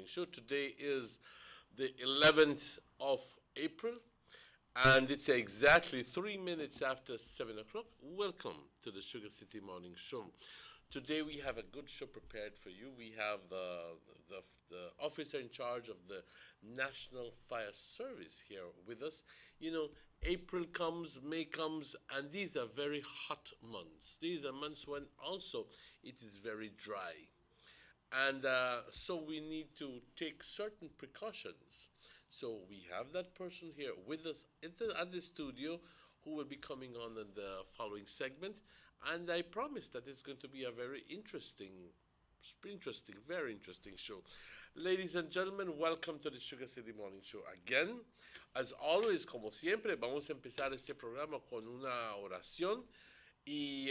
Show. Today is the 11th of April, and it's exactly 3 minutes after 7 o'clock. Welcome to the Sugar City Morning Show. Today we have a good show prepared for you. We have the officer in charge of the National Fire Service here with us. You know, April comes, May comes, and these are very hot months. These are months when also it is very dry. And so we need to take certain precautions. So we have that person here with us at the studio who will be coming on in the following segment. And I promise that it's going to be a very interesting, very interesting show. Ladies and gentlemen, welcome to the Sugar City Morning Show. Again, as always, como siempre, vamos a empezar este programa con una oración y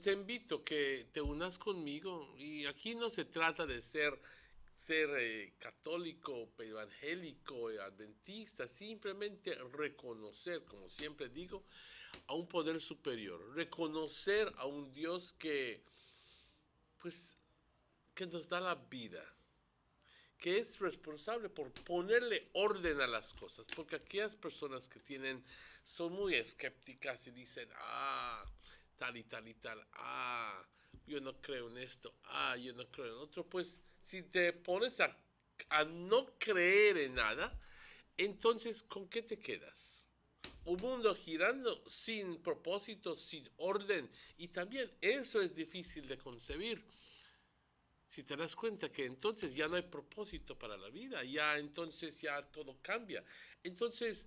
te invito que te unas conmigo. Y aquí no se trata de ser católico, evangélico, adventista, simplemente reconocer, como siempre digo, a un poder superior, reconocer a un Dios que nos da la vida, que es responsable por ponerle orden a las cosas, porque aquellas personas que son muy escépticas y dicen, tal y tal y tal, yo no creo en esto, yo no creo en otro, pues si te pones a no creer en nada, entonces ¿con qué te quedas? Un mundo girando sin propósito, sin orden, y también eso es difícil de concebir. Si te das cuenta que entonces ya no hay propósito para la vida, entonces ya todo cambia. Entonces,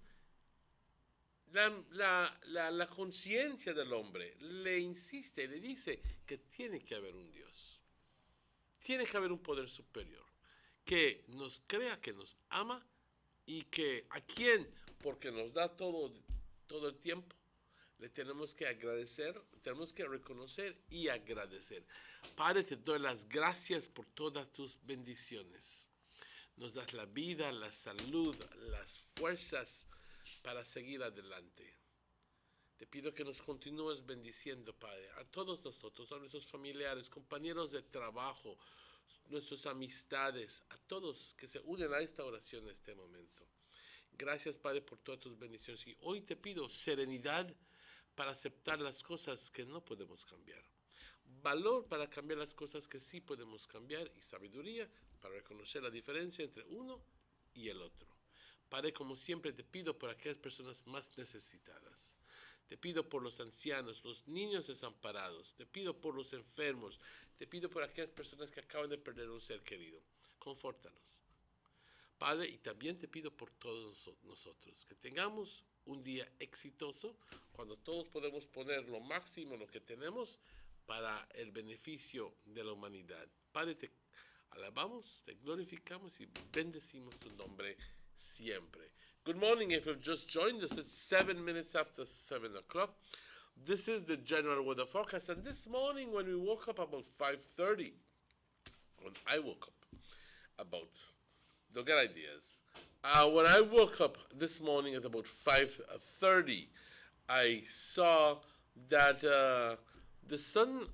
la conciencia del hombre le insiste, le dice que tiene que haber un Dios. Tiene que haber un poder superior que nos crea, que nos ama y que a quien, porque nos da todo el tiempo, le tenemos que agradecer, tenemos que reconocer y agradecer. Padre, te doy las gracias por todas tus bendiciones. Nos das la vida, la salud, las fuerzas para seguir adelante. Te pido que nos continúes bendiciendo, Padre, a todos nosotros, a nuestros familiares, compañeros de trabajo, nuestras amistades, a todos que se unen a esta oración en este momento. Gracias, Padre, por todas tus bendiciones. Y hoy te pido serenidad para aceptar las cosas que no podemos cambiar. Valor para cambiar las cosas que sí podemos cambiar y sabiduría para reconocer la diferencia entre uno y el otro. Padre, como siempre te pido por aquellas personas más necesitadas. Te pido por los ancianos, los niños desamparados. Te pido por los enfermos. Te pido por aquellas personas que acaban de perder un ser querido. Confórtalos. Padre, y también te pido por todos nosotros, que tengamos un día exitoso, cuando todos podemos poner lo máximo, lo que tenemos, para el beneficio de la humanidad. Padre, te alabamos, te glorificamos y bendecimos tu nombre siempre. Good morning. If you've just joined us, it's 7 minutes after 7 o'clock. This is the general weather forecast. And this morning when we woke up about 5:30, when I woke up about, don't get ideas. When I woke up this morning at about 5:30, I saw that the sun,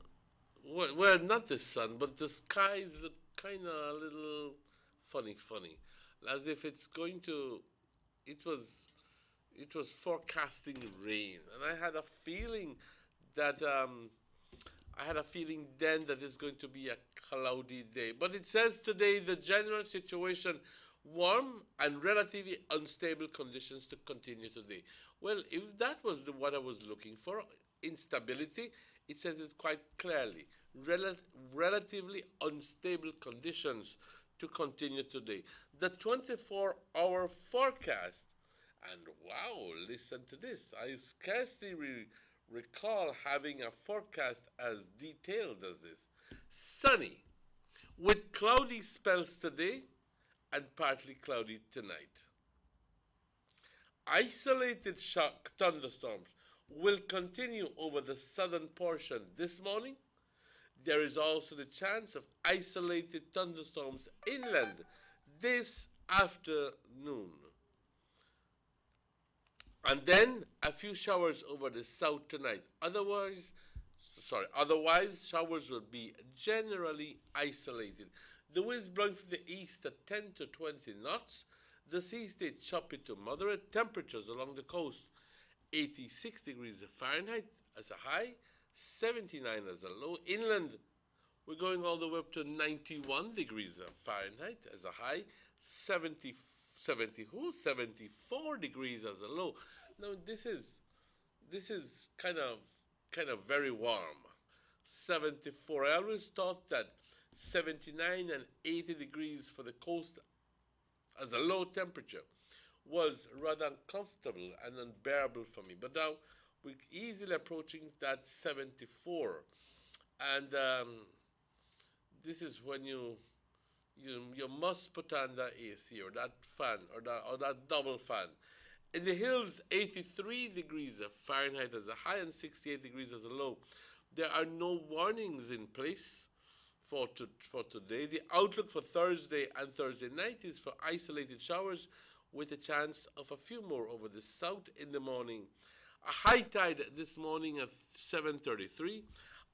well, not the sun, but the skies look kind of a little funny, as if it's going to, it was forecasting rain, and I had a feeling that then that it's going to be a cloudy day. But it says today the general situation, warm and relatively unstable conditions to continue today. Well, if that was what I was looking for, instability, it says it quite clearly. Relatively unstable conditions to continue today. The 24-hour forecast, and wow, listen to this. I scarcely recall having a forecast as detailed as this. Sunny, with cloudy spells today and partly cloudy tonight. Isolated shock thunderstorms will continue over the southern portion this morning. There is also the chance of isolated thunderstorms inland this afternoon. And then a few showers over the south tonight. Otherwise, Otherwise, showers will be generally isolated. The winds blowing from the east at 10 to 20 knots. The sea stayed choppy to moderate. Temperatures along the coast, 86 degrees Fahrenheit as a high, 79 as a low. Inland, we're going all the way up to 91 degrees Fahrenheit as a high, 74 degrees as a low. Now this is kind of very warm. 74. I always thought that 79 and 80 degrees for the coast as a low temperature was rather uncomfortable and unbearable for me. But now we're easily approaching that 74. And this is when you must put on that AC or that fan or that double fan. In the hills, 83 degrees Fahrenheit as a high and 68 degrees as a low. There are no warnings in place for today. The outlook for Thursday and Thursday night is for isolated showers with a chance of a few more over the south in the morning. A high tide this morning at 7:33.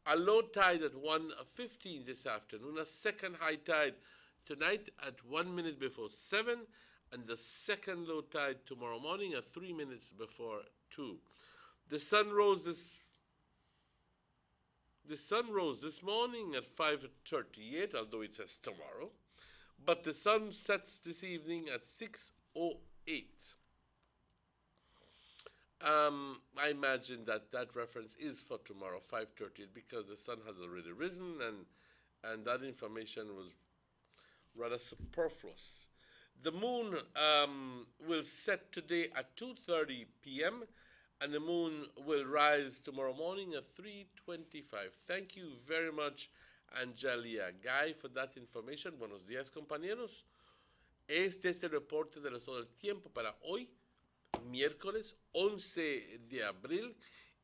A low tide at 1:15 this afternoon. A second high tide tonight at 1 minute before 7. And the second low tide tomorrow morning at 3 minutes before 2. The sun rose this morning at 5:38, although it says tomorrow. But the sun sets this evening at 6:08. I imagine that reference is for tomorrow, 5:38, because the sun has already risen, and that information was rather superfluous. The moon will set today at 2:30 p.m. and the moon will rise tomorrow morning at 3:25. Thank you very much, Angelia Guy, for that information. Buenos días, compañeros. Este es el reporte del estado del tiempo para hoy, miércoles 11 de abril,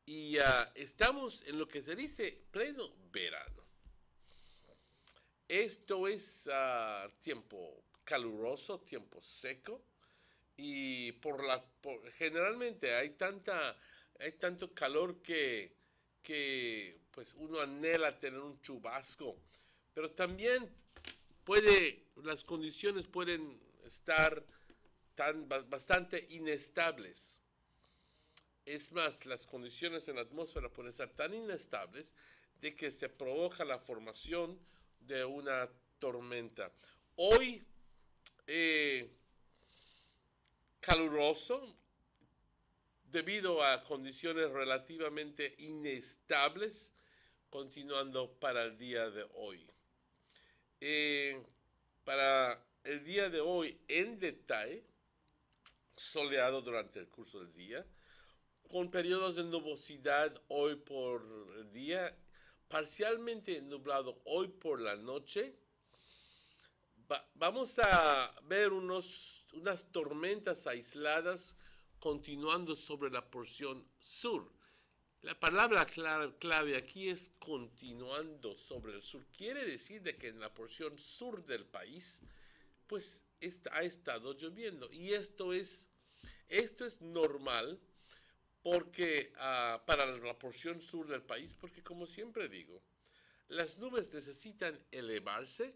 y estamos en lo que se dice pleno verano. Esto es tiempo caluroso, tiempo seco, y generalmente hay tanto calor que pues uno anhela tener un chubasco, pero también las condiciones pueden estar bastante inestables. Es más, las condiciones en la atmósfera pueden estar tan inestables de que se provoca la formación de una tormenta. Hoy, caluroso, debido a condiciones relativamente inestables, continuando para el día de hoy. Para el día de hoy, en detalle, soleado durante el curso del día, con periodos de nubosidad hoy por el día, parcialmente nublado hoy por la noche. Vamos a ver unas tormentas aisladas continuando sobre la porción sur. La palabra clave aquí es continuando sobre el sur. Quiere decir de que en la porción sur del país, pues ha estado lloviendo. Y esto es normal porque para la porción sur del país, porque como siempre digo, las nubes necesitan elevarse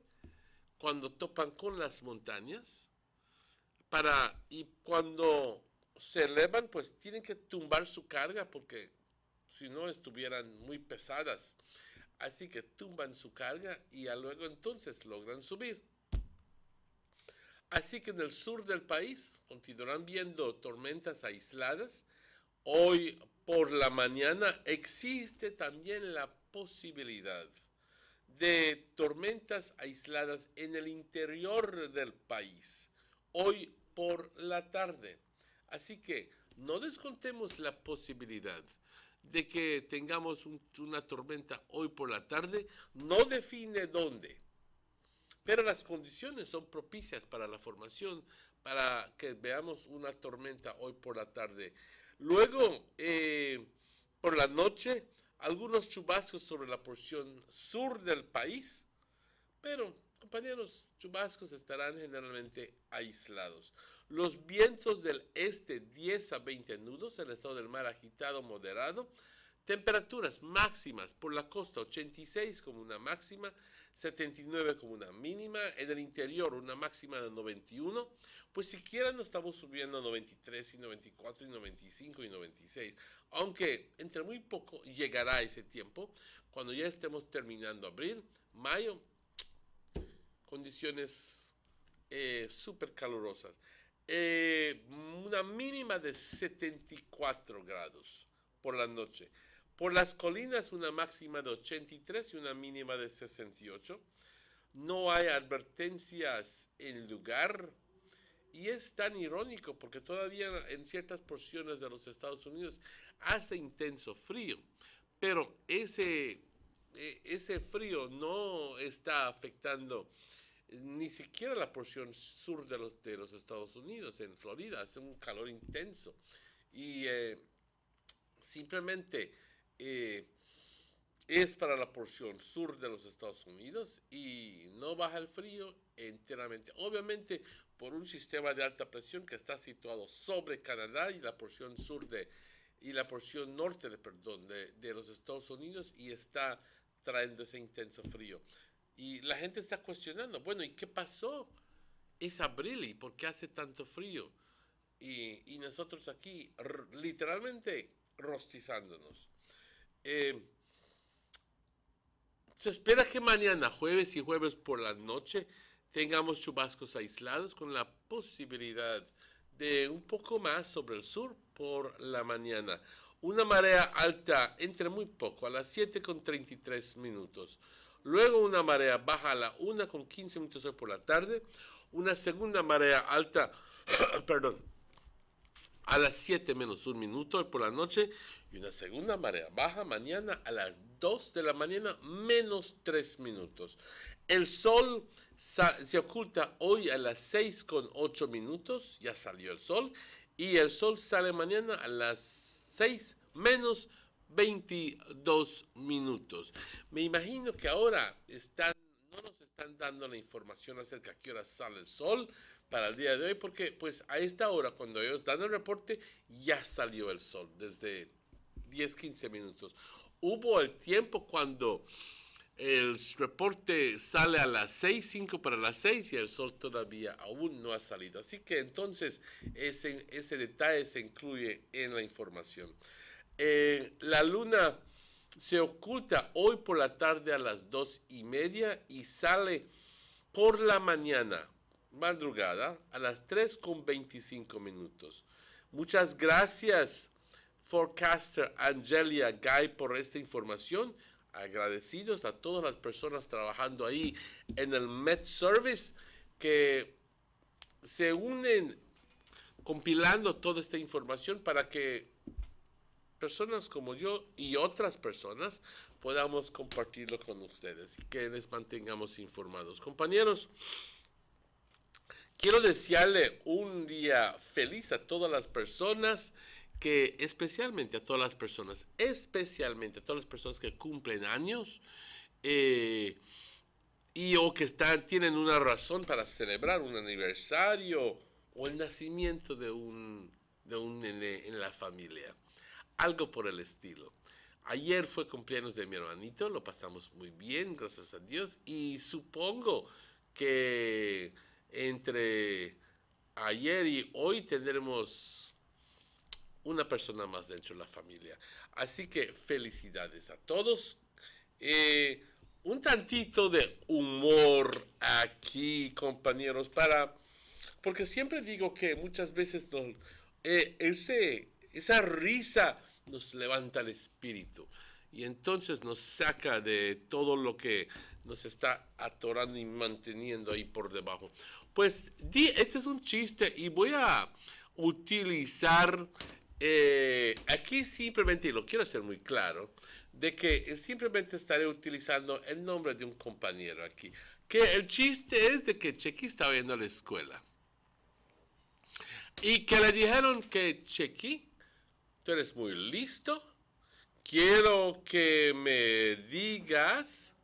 cuando topan con las montañas, y cuando se elevan, pues tienen que tumbar su carga, porque si no estuvieran muy pesadas. Así que tumban su carga y luego entonces logran subir. Así que en el sur del país continuarán viendo tormentas aisladas. Hoy por la mañana existe también la posibilidad de tormentas aisladas en el interior del país, hoy por la tarde. Así que no descontemos la posibilidad de que tengamos una tormenta hoy por la tarde. No define dónde, pero las condiciones son propicias para la formación, para que veamos una tormenta hoy por la tarde. Luego, por la noche, algunos chubascos sobre la porción sur del país, pero, compañeros, chubascos estarán generalmente aislados. Los vientos del este 10 a 20 nudos, el estado del mar agitado moderado, Temperaturas máximas por la costa, 86 como una máxima, 79 como una mínima, en el interior una máxima de 91, pues siquiera no estamos subiendo a 93 y 94 y 95 y 96, aunque entre muy poco llegará ese tiempo, cuando ya estemos terminando abril, mayo, condiciones súper calurosas. Una mínima de 74 grados por la noche. Por las colinas una máxima de 83 y una mínima de 68. No hay advertencias en lugar. Y es tan irónico porque todavía en ciertas porciones de los Estados Unidos hace intenso frío. Pero ese frío no está afectando ni siquiera la porción sur de los Estados Unidos. En Florida hace un calor intenso. Y simplemente es para la porción sur de los Estados Unidos y no baja el frío enteramente. Obviamente por un sistema de alta presión que está situado sobre Canadá y la porción norte de los Estados Unidos y está trayendo ese intenso frío. Y la gente está cuestionando, bueno, ¿y qué pasó? Es abril y ¿por qué hace tanto frío? Y nosotros aquí literalmente rostizándonos. Se espera que mañana, jueves y jueves por la noche, tengamos chubascos aislados con la posibilidad de un poco más sobre el sur por la mañana. Una marea alta entre muy poco, a las 7:33. Luego una marea baja a la 1:15 hoy por la tarde. Una segunda marea alta, perdón, a las 7:01 hoy por la noche. Y una segunda marea baja mañana a las 2 de la mañana -3 minutos. El sol se oculta hoy a las 6:08, ya salió el sol. Y el sol sale mañana a las 6:22. Me imagino que ahora no nos están dando la información acerca de qué hora sale el sol para el día de hoy, porque pues a esta hora, cuando ellos dan el reporte, ya salió el sol, desde 10-15 minutos. Hubo el tiempo cuando el reporte sale a las 6:05 para las 6 y el sol todavía aún no ha salido. Así que entonces ese detalle se incluye en la información. La luna se oculta hoy por la tarde a las 2:30 y sale por la mañana, madrugada, a las 3:25. Muchas gracias, Forecaster Angelia Guy, por esta información. Agradecidos a todas las personas trabajando ahí en el Met Service que se unen compilando toda esta información para que personas como yo y otras personas podamos compartirlo con ustedes y que les mantengamos informados. Compañeros, quiero desearle un día feliz a todas las personas, especialmente a todas las personas que cumplen años o que tienen una razón para celebrar un aniversario o el nacimiento de un nene en la familia. Algo por el estilo. Ayer fue cumpleaños de mi hermanito, lo pasamos muy bien, gracias a Dios, y supongo que entre ayer y hoy tendremos una persona más dentro de la familia. Así que felicidades a todos. Un tantito de humor aquí, compañeros, porque siempre digo que muchas veces esa risa nos levanta el espíritu y entonces nos saca de todo lo que nos está atorando y manteniendo ahí por debajo. Pues este es un chiste y voy a utilizar aquí simplemente, y lo quiero hacer muy claro, de que simplemente estaré utilizando el nombre de un compañero aquí. Que el chiste es de que Chequi estaba yendo a la escuela y que le dijeron que Chequi, tú eres muy listo, quiero que me digas,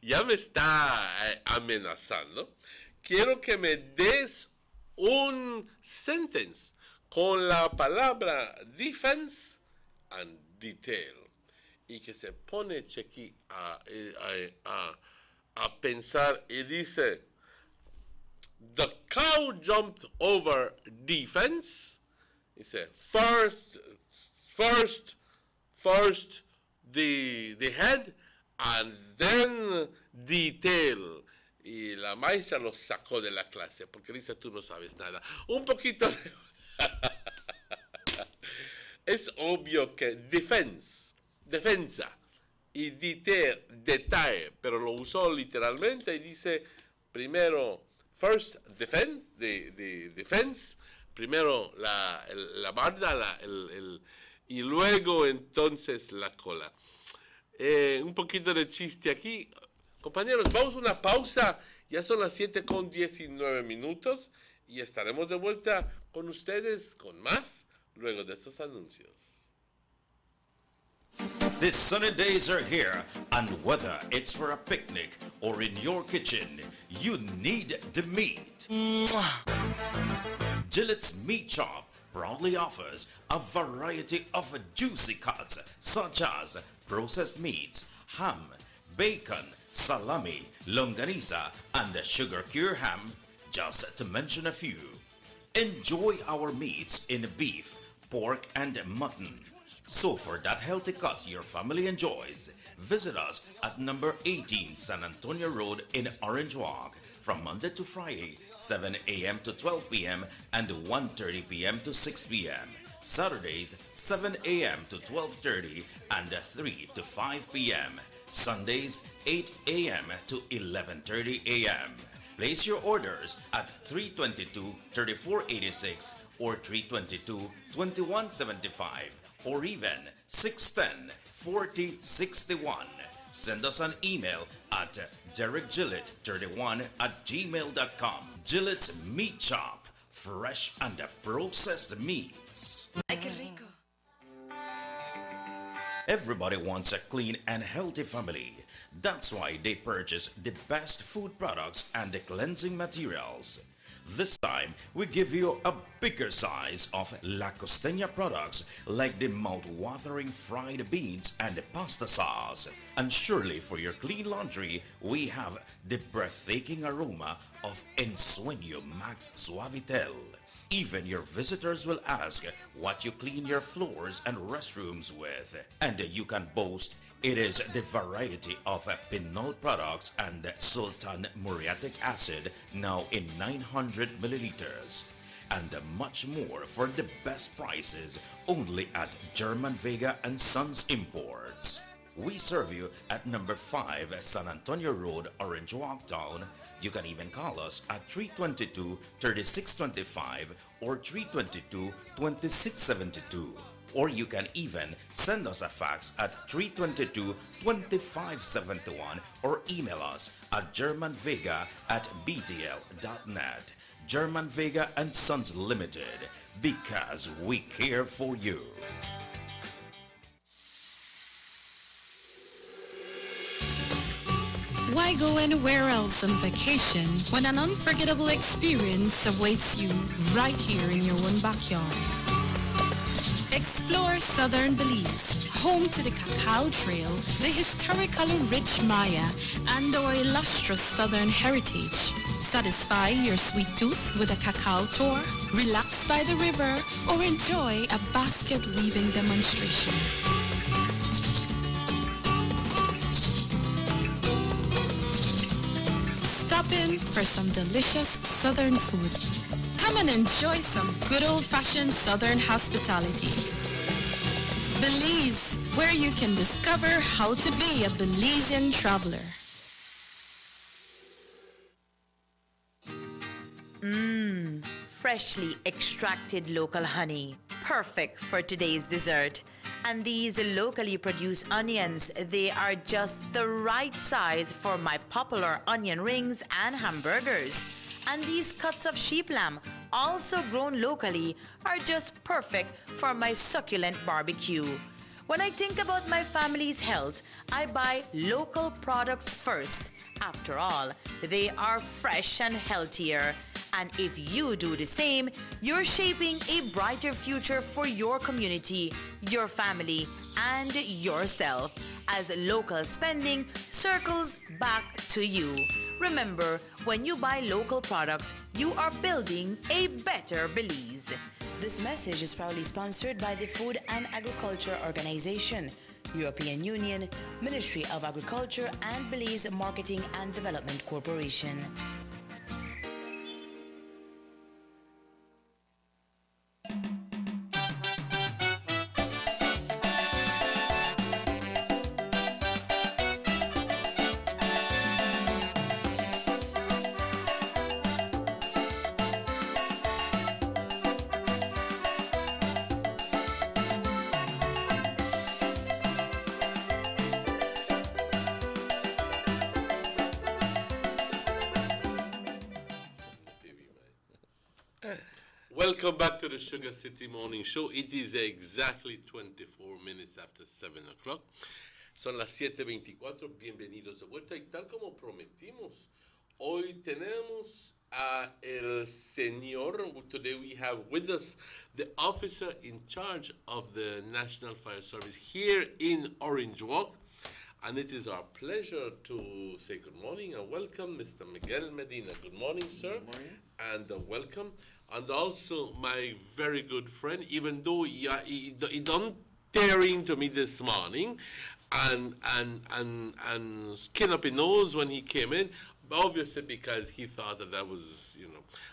ya me está amenazando, quiero que me des un sentence con la palabra defense and detail. Y que se pone Chequi a pensar y dice, the cow jumped over defense. Dice, first the head and then detail. Y la maestra lo sacó de la clase porque dice, tú no sabes nada. Un poquito... Es obvio que defensa y detalle, pero lo usó literalmente y dice primero first defense, primero la barda y luego entonces la cola. Un poquito de chiste aquí. Compañeros, vamos a una pausa, ya son las 7:19 y estaremos de vuelta con ustedes con más luego de estos anuncios. The sunny days are here, and whether it's for a picnic or in your kitchen, you need the meat. Gillette's Meat Shop proudly offers a variety of juicy cuts such as processed meats, ham, bacon, salami, longaniza, and sugar cure ham, just to mention a few. Enjoy our meats in beef, pork, and mutton. So for that healthy cut your family enjoys, visit us at number 18 San Antonio Road in Orange Walk from Monday to Friday, 7 a.m. to 12 p.m. and 1:30 p.m. to 6 p.m. Saturdays, 7 a.m. to 12:30 and 3 to 5 p.m. Sundays, 8 a.m. to 11:30 a.m. Place your orders at 322-3486 or 322-2175 or even 610-4061. Send us an email at derekgillett31@gmail.com. Gillette's Meat Shop, fresh and processed meats. Ay, qué rico. Everybody wants a clean and healthy family. That's why they purchase the best food products and the cleansing materials. This time, we give you a bigger size of La Costeña products like the mouth-watering fried beans and the pasta sauce. And surely for your clean laundry, we have the breathtaking aroma of Ensueño Max Suavitel. Even your visitors will ask what you clean your floors and restrooms with. And you can boast it is the variety of Pinol products and Sultan Muriatic acid now in 900 milliliters. And much more for the best prices only at German Vega and Sons Imports. We serve you at number 5 San Antonio Road, Orange Walk Town. You can even call us at 322-3625 or 322-2672. Or you can even send us a fax at 322-2571 or email us at germanvega@btl.net. German Vega and Sons Limited, because we care for you. Why go anywhere else on vacation when an unforgettable experience awaits you right here in your own backyard? Explore southern Belize, home to the Cacao Trail, the historically rich Maya, and our illustrious southern heritage. Satisfy your sweet tooth with a cacao tour, relax by the river, or enjoy a basket weaving demonstration. Stop in for some delicious southern food. Come and enjoy some good old-fashioned southern hospitality. Belize, where you can discover how to be a Belizean traveler. Freshly extracted local honey, perfect for today's dessert. And these locally produced onions, they are just the right size for my popular onion rings and hamburgers. And these cuts of sheep lamb, also grown locally, are just perfect for my succulent barbecue. When I think about my family's health, I buy local products first. After all, they are fresh and healthier. And if you do the same, you're shaping a brighter future for your community, your family, and yourself as local spending circles back to you. Remember, when you buy local products, you are building a better Belize. This message is proudly sponsored by the Food and Agriculture Organization, European Union, Ministry of Agriculture, and Belize Marketing and Development Corporation. Welcome back to the Sugar City Morning Show. It is exactly 24 minutes after 7 o'clock. Son las 7:24. Bienvenidos de vuelta. Y tal como prometimos, hoy tenemos a el señor. Today we have with us the officer in charge of the National Fire Service here in Orange Walk. And it is our pleasure to say good morning and welcome Mr. Miguel Medina. Good morning, sir. Good morning. And welcome. And also my very good friend, even though he don't tear into me this morning and skin up his nose when he came in, obviously because he thought that I was,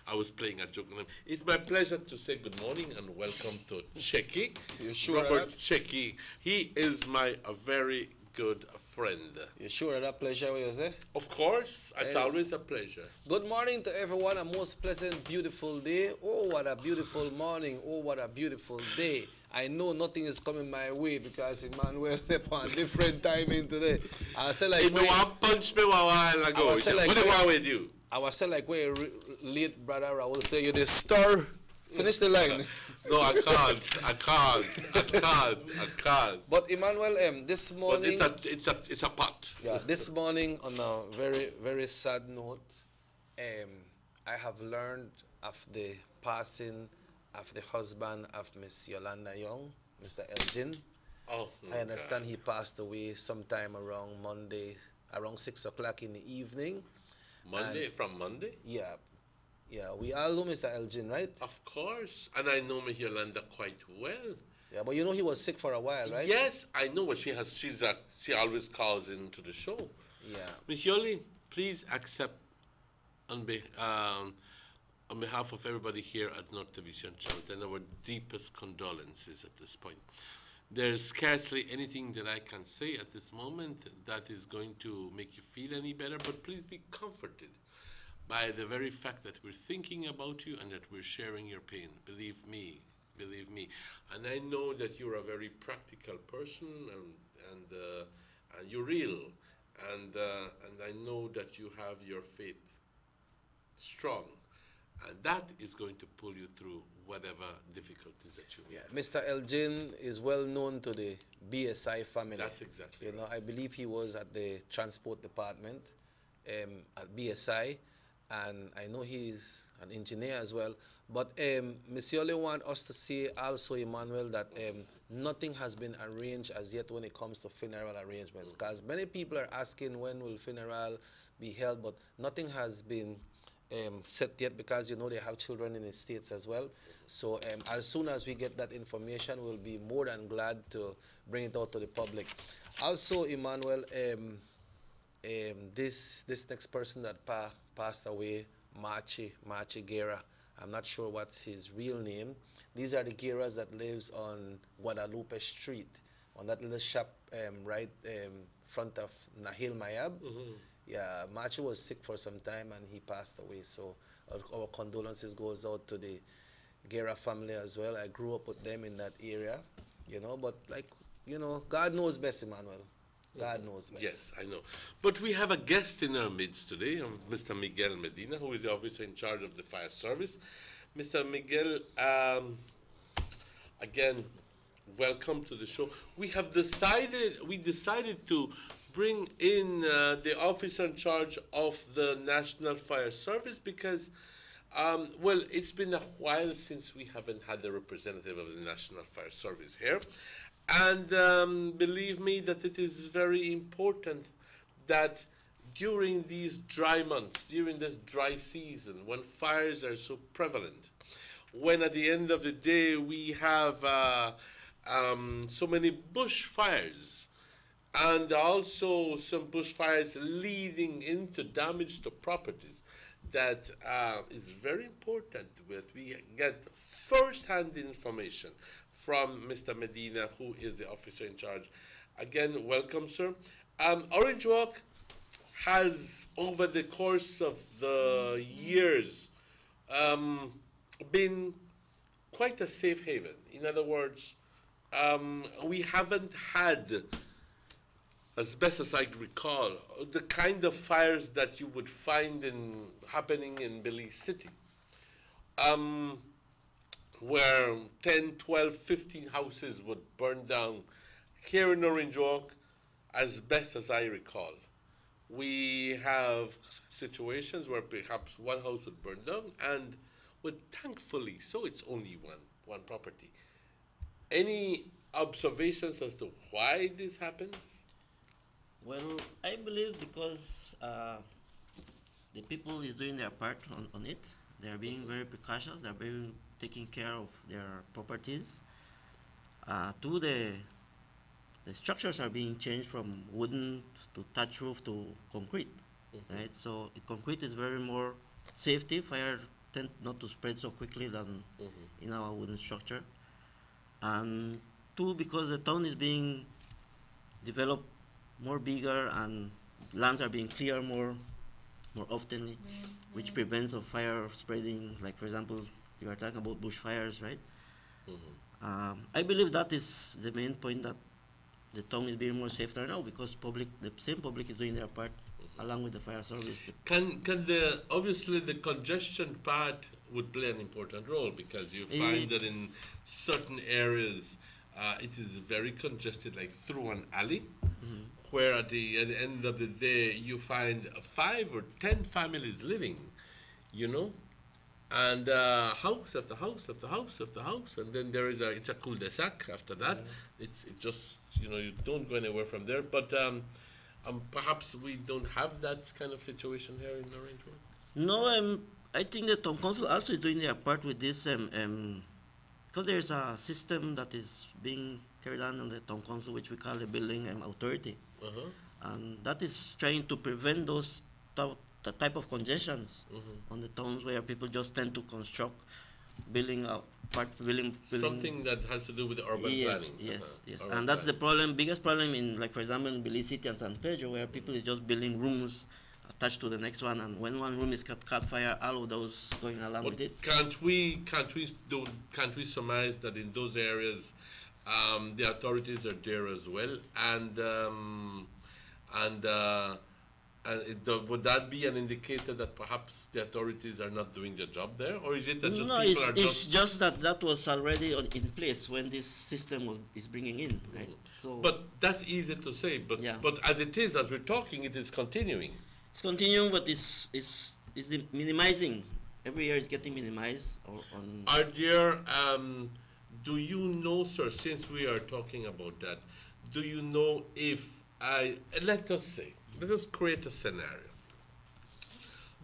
I was playing a joke on him. It's my pleasure to say good morning and welcome to Checky. You sure Robert Checky. He is a very good friend. You sure that pleasure was there? Of course, it's always a pleasure. Good morning to everyone. A most pleasant, beautiful day. Oh, what a beautiful morning. Oh, what a beautiful day. I know nothing is coming my way because Emmanuel left on different timing today. I said like, if you want punch me a while ago, what do you want with you? I was saying like, where late brother Raul say you this star. Finish the line. No, I can't. But Emmanuel, this morning. But it's a pot. Yeah, this morning on a very, very sad note, I have learned of the passing of the husband of Miss Yolanda Young, Mr. Elgin. Oh, I understand he passed away sometime around Monday, around 6 o'clock in the evening. From Monday? Yeah. Yeah, we all know Mr. Elgin, right? Of course. And I know Miss Yolanda quite well. Yeah, but you know he was sick for a while, right? Yes, I know what she has. She always calls into the show. Yeah. Miss Yoli, please accept on behalf of everybody here at North Division Channel our deepest condolences at this point. There's scarcely anything that I can say at this moment that is going to make you feel any better, but please be comforted by the very fact that we're thinking about you and that we're sharing your pain. Believe me. And I know that you're a very practical person and you're real. And I know that you have your faith strong. And that is going to pull you through whatever difficulties that you have. Yeah, Mr. Elgin is well known to the BSI family. That's exactly right. I believe he was at the transport department at BSI. And I know he's an engineer as well. But Ms. Yoli want us to say also, Emmanuel, that nothing has been arranged as yet when it comes to funeral arrangements. Because many people are asking when will funeral be held, but nothing has been set yet because, they have children in the States as well. So as soon as we get that information, we'll be more than glad to bring it out to the public. Also, Emmanuel, this next person that passed away, Machi Guerra. I'm not sure what's his real name. These are the Guerras that lives on Guadalupe Street, on that little shop right front of Nahil Mayab. Mm-hmm. Yeah, Machi was sick for some time and he passed away. So our condolences goes out to the Guerra family as well. I grew up with them in that area, but God knows best, Emmanuel. God knows best. Yes, I know. But we have a guest in our midst today, Mr. Miguel Medina, who is the officer in charge of the fire service. Mr. Miguel, again, welcome to the show. We decided to bring in the officer in charge of the National Fire Service because Well, it's been a while since we haven't had a representative of the National Fire Service here. And believe me that it is very important that during these dry months, during this dry season, when fires are so prevalent, when at the end of the day we have so many bush fires, and also some bushfires leading into damage to properties, that is very important that we get first-hand information from Mr. Medina, who is the officer in charge. Again, welcome, sir. Orange Walk has, over the course of the years, been quite a safe haven. In other words, we haven't had, as best as I recall, the kind of fires that you would find happening in Belize City, where 10, 12, 15 houses would burn down. Here in Orange Walk, as best as I recall, we have situations where perhaps one house would burn down, and thankfully, so it's only one property. Any observations as to why this happens? Well, I believe because the people is doing their part on it. They are being very precautious. They are being taking care of their properties. The structures are being changed from wooden to thatch roof to concrete, right? So concrete is very more safety. Fire tend not to spread so quickly than in our wooden structure. And two, because the town is being developed more bigger and lands are being cleared more often, which prevents of fire spreading. Like, for example, you are talking about bushfires, right? I believe that is the main point, that the town is being more safer now because the same public is doing their part along with the fire service. Obviously the congestion part would play an important role, because you find that in certain areas it is very congested, like through an alley, where at the end of the day you find 5 or 10 families living, and house after house after house after house, and then it's a cul-de-sac after that. It just, you don't go anywhere from there. But perhaps we don't have that kind of situation here in Orange Walk. No, I think the town council also is doing their part with this, because there's a system that is being carried on the town council, which we call the building authority, and that is trying to prevent those the type of congestions on the towns where people just tend to construct building. Something that has to do with the urban planning. Yes. And that's the problem, biggest problem in, like, for example, in Belize City and San Pedro, where people is just building rooms attached to the next one, and when one room is caught fire, all of those going along with it. Can't we surmise that in those areas the authorities are there as well, would that be an indicator that perhaps the authorities are not doing their job there, or is it that just people are it's just that was already in place when this system is bringing in, right? So, but that's easy to say. But as it is, as we're talking, it is continuing. It's continuing, but it's minimizing. Every year it's getting minimized. Are there? Do you know, sir? Since we are talking about that, do you know if let us create a scenario.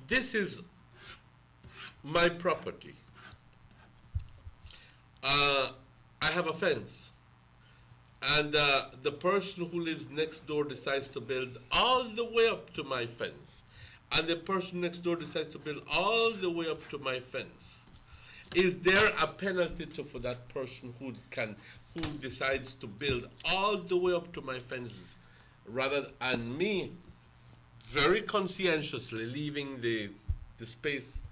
This is my property. I have a fence, and the person who lives next door decides to build all the way up to my fence, and the person next door decides to build all the way up to my fence. Is there a penalty for that person who decides to build all the way up to my fences, rather than me very conscientiously leaving the space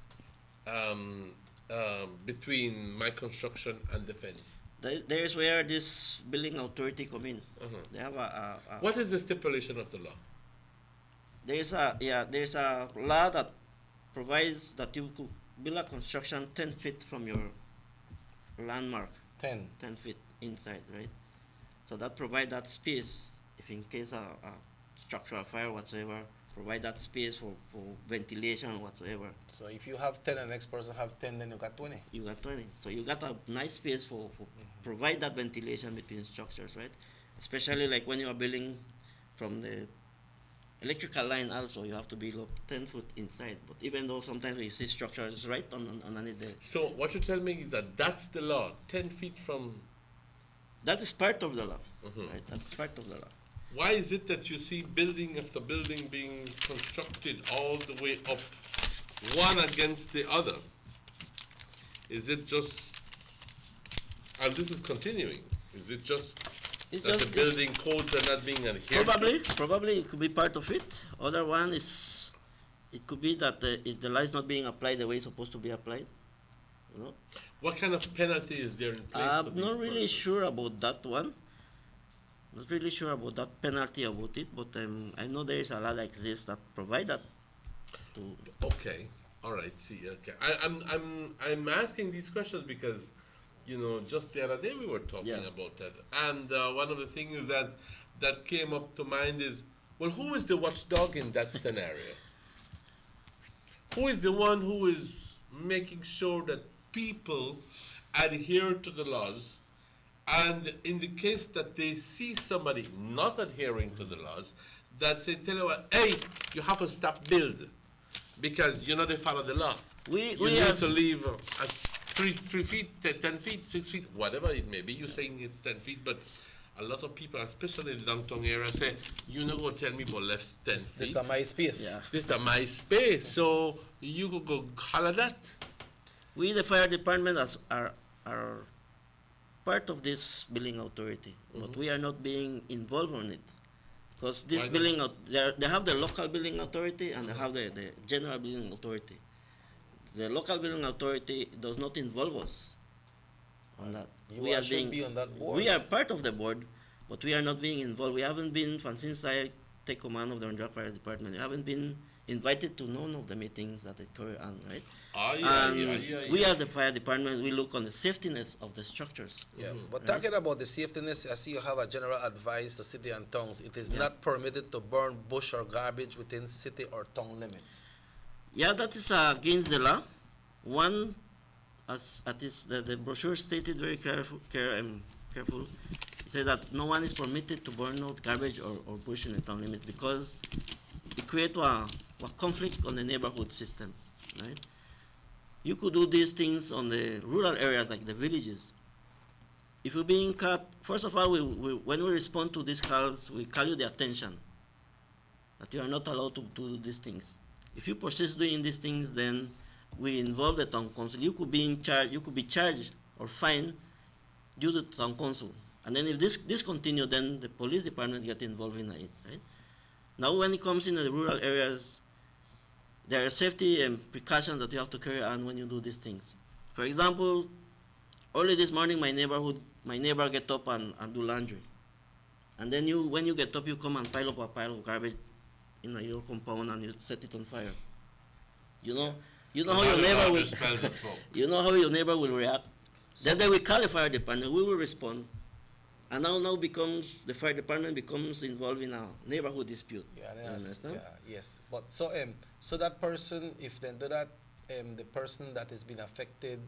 between my construction and the fence? There's where this building authority come in. They have What is the stipulation of the law? There's a law that provides that you could build a construction 10 feet from your landmark. 10 feet inside, right? So that provides that space if in case a structural fire whatsoever provide that space for ventilation or whatsoever. So if you have 10 and the next person have 10, then you got 20. You got 20. So you got a nice space for provide that ventilation between structures, right? Especially like when you are building from the electrical line also, you have to be 10 foot inside. But even though sometimes we see structures right underneath there. So what you tell me is that that's the law, 10 feet from... That is part of the law, right? That's part of the law. Why is it that you see building after building being constructed all the way up, one against the other? Is it just, and this is continuing, is it just that the building codes are not being adhered to? Probably it could be part of it. Other one is, it could be that the law is not being applied the way it's supposed to be applied. You know? What kind of penalty is there in place? I'm not really sure about that one. Not really sure about that penalty about it, but I know there is a law that exists that provide that. Okay, all right. See, okay. I'm asking these questions because, you know, just the other day we were talking about that, and one of the things that came up to mind is, well, who is the watchdog in that scenario? Who is the one who is making sure that people adhere to the laws? And in the case that they see somebody not adhering to the laws, that say, tell you what, hey, you have to stop build because you know they follow the law. You need to leave 3 feet, 10 feet, 6 feet, whatever it may be. You're saying it's 10 feet, but a lot of people, especially in the downtown area, say, you know, go tell me about left 10 feet. This is my space. Yeah. This is my space, so you could go holler that. We, the fire department, are part of this building authority, but we are not being involved on it. Because this building, they have the local building authority and they have the general building authority. The local building authority does not involve us on that. You should be on that board. We are part of the board, but we are not being involved. We haven't been, since I take command of the Ronjac Fire Department, we haven't been invited to none of the meetings that occur on, right? We are the fire department, we look on the safetiness of the structures. Yeah, but talking about the safetiness, I see you have a general advice to city and towns. It is not permitted to burn bush or garbage within city or town limits. Yeah, that is against the law. One, as the brochure stated very careful. It says that no one is permitted to burn out garbage or bush in the town limit because it creates a conflict on the neighborhood system, right? You could do these things on the rural areas like the villages. If you're being cut, first of all, when we respond to these calls, we call you the attention that you are not allowed to do these things. If you persist doing these things, then we involve the town council. You could be in charge. You could be charged or fined due to the town council. And then if this continues, then the police department get involved in it, right? Now, when it comes in the rural areas, there are safety and precautions that you have to carry on when you do these things. For example, early this morning, my neighbor get up and do laundry. And then when you get up, you come and pile up a pile of garbage in your compound and you set it on fire. You know how your neighbor will. You know how your neighbor will react. Then they will call the fire department. We will respond. And now becomes the fire department becomes involved in a neighborhood dispute. Yeah, understand? Yeah, yes. But so that person, if they do that, the person that has been affected,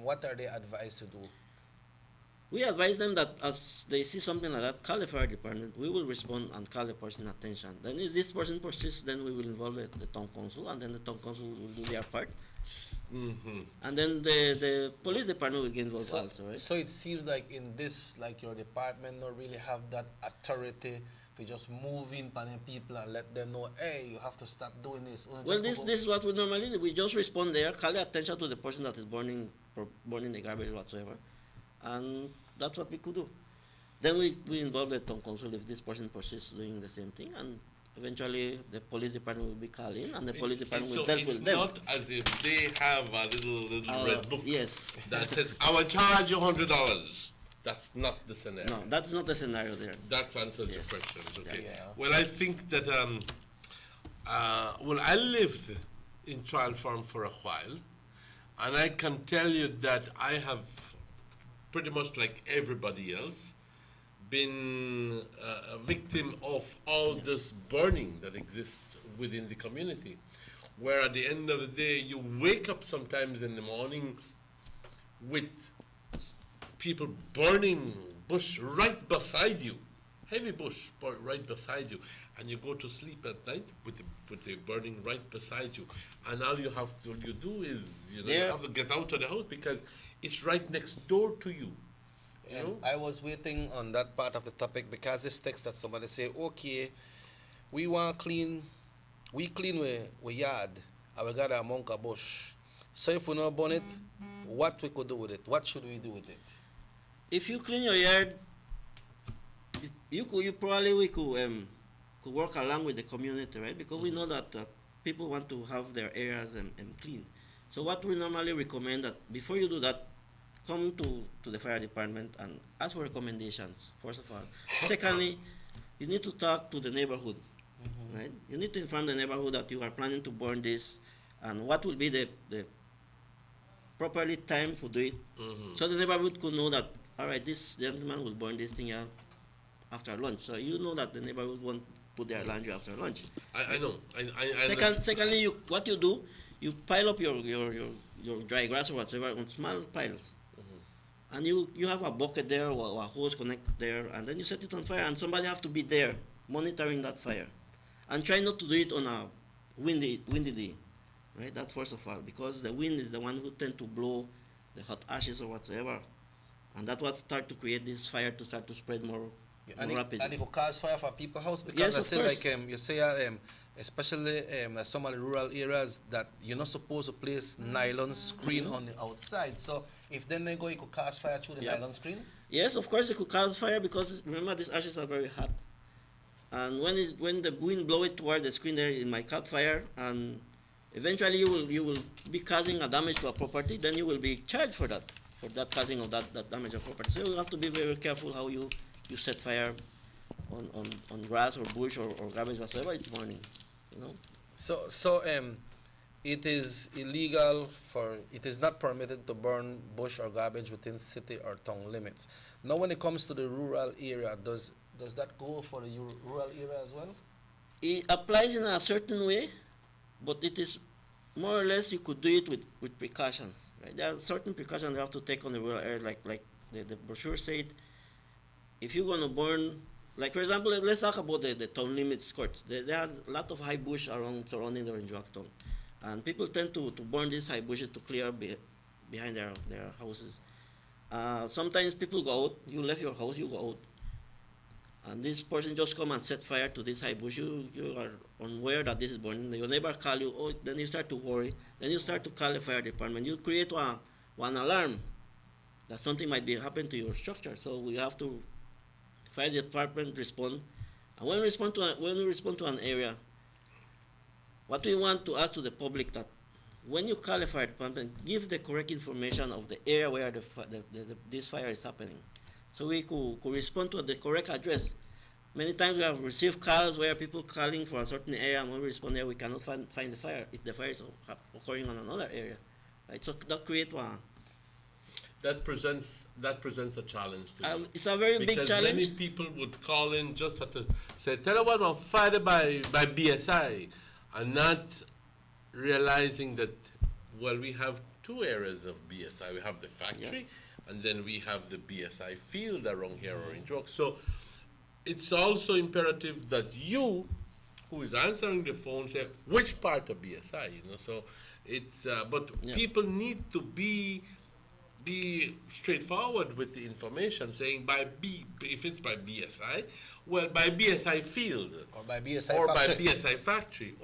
what are they advised to do? We advise them that as they see something like that, call the fire department. We will respond and call the person attention. Then if this person persists, then we will involve the town council, and then the town council will do their part. And then the police department will get involved also, right? So it seems like in this, like your department don't really have that authority to just move in upon people and let them know, hey, you have to stop doing this. Well, this is what we normally do. We just respond there, call the attention to the person that is burning the garbage whatsoever. And that's what we could do. Then we involve the town council if this person persists doing the same thing, and eventually the police department will be called in, and the police department will deal with them. So it's not as if they have a little red book that says, I will charge you $100. That's not the scenario. No, that's not the scenario there. That answers your question. Okay. Yeah. Well, I think that, I lived in Trial Farm for a while, and I can tell you that I have pretty much like everybody else been a victim of all this burning that exists within the community, where at the end of the day you wake up sometimes in the morning with people burning bush right beside you, heavy bush right beside you, and you go to sleep at night with the burning right beside you, and all you do is you have to get out of the house because it's right next door to you. You know? I was waiting on that part of the topic because this text that somebody say, okay, we clean we yard, and we got a monk a bush. So if we not burn it, what we could do with it? What should we do with it? If you clean your yard, you could work along with the community, right? Because we know that people want to have their areas and clean. So what we normally recommend that before you do that, come to the fire department and ask for recommendations, first of all. Secondly, you need to talk to the neighborhood, right? You need to inform the neighborhood that you are planning to burn this and what will be the properly time to do it. So the neighborhood could know that, all right, this gentleman will burn this thing after lunch. So you know that the neighborhood won't put their laundry after lunch. I know. Secondly, what you do, you pile up your dry grass or whatever on small piles. And you have a bucket there or a hose connect there, and then you set it on fire, and somebody have to be there monitoring that fire. And try not to do it on a windy day, right? That first of all, because the wind is the one who tend to blow the hot ashes or whatsoever. And that what start to create this fire to start to spread more rapidly. And it will cause fire for people's house because Yes, I of say course. like you say especially some of the rural areas that you're not supposed to place nylon screen on the outside. So if then they go, it could cause fire through the nylon screen. Yes, of course it could cause fire because remember these ashes are very hot. And when the wind blow it toward the screen there, it might catch fire, and eventually you will be causing a damage to a property. Then you will be charged for that causing of that damage of property. So you have to be very careful how you set fire on grass or bush or garbage whatsoever it's burning. You know. So it is illegal it is not permitted to burn bush or garbage within city or town limits. Now when it comes to the rural area, does that go for the rural area as well? It applies in a certain way, but it is more or less you could do it with precautions. Right? There are certain precautions you have to take on the rural area, like the brochure said. If you're going to burn, like for example, let's talk about the town limit skirts. There are a lot of high bush surrounding the Orange Walk town. And people tend to burn these high bushes to clear behind their houses. Sometimes people go out, you left your house, you go out, and this person just come and set fire to this high bush. You are unaware that this is burning. Your neighbor call you, then you start to worry. Then you start to call the fire department. You create one alarm that something might be happening to your structure. So we have to, fire department respond. And when we respond to an area, what we want to ask to the public that when you call a fire department, give the correct information of the area where this fire is happening. So we could respond to the correct address. Many times we have received calls where people calling for a certain area, and when we respond there, we cannot find the fire if the fire is occurring on another area. Right? So that creates one. That presents a challenge to you. It's a very big challenge. Because many people would call in just to say, tell us about fire by BSI, and not realizing that, well, we have two areas of BSI. We have the factory, and then we have the BSI field around here, Orange Walk. So it's also imperative that you, who is answering the phone, say which part of BSI. So it's people need to be straightforward with the information, saying if it's by BSI, well, by BSI field, or by BSI factory,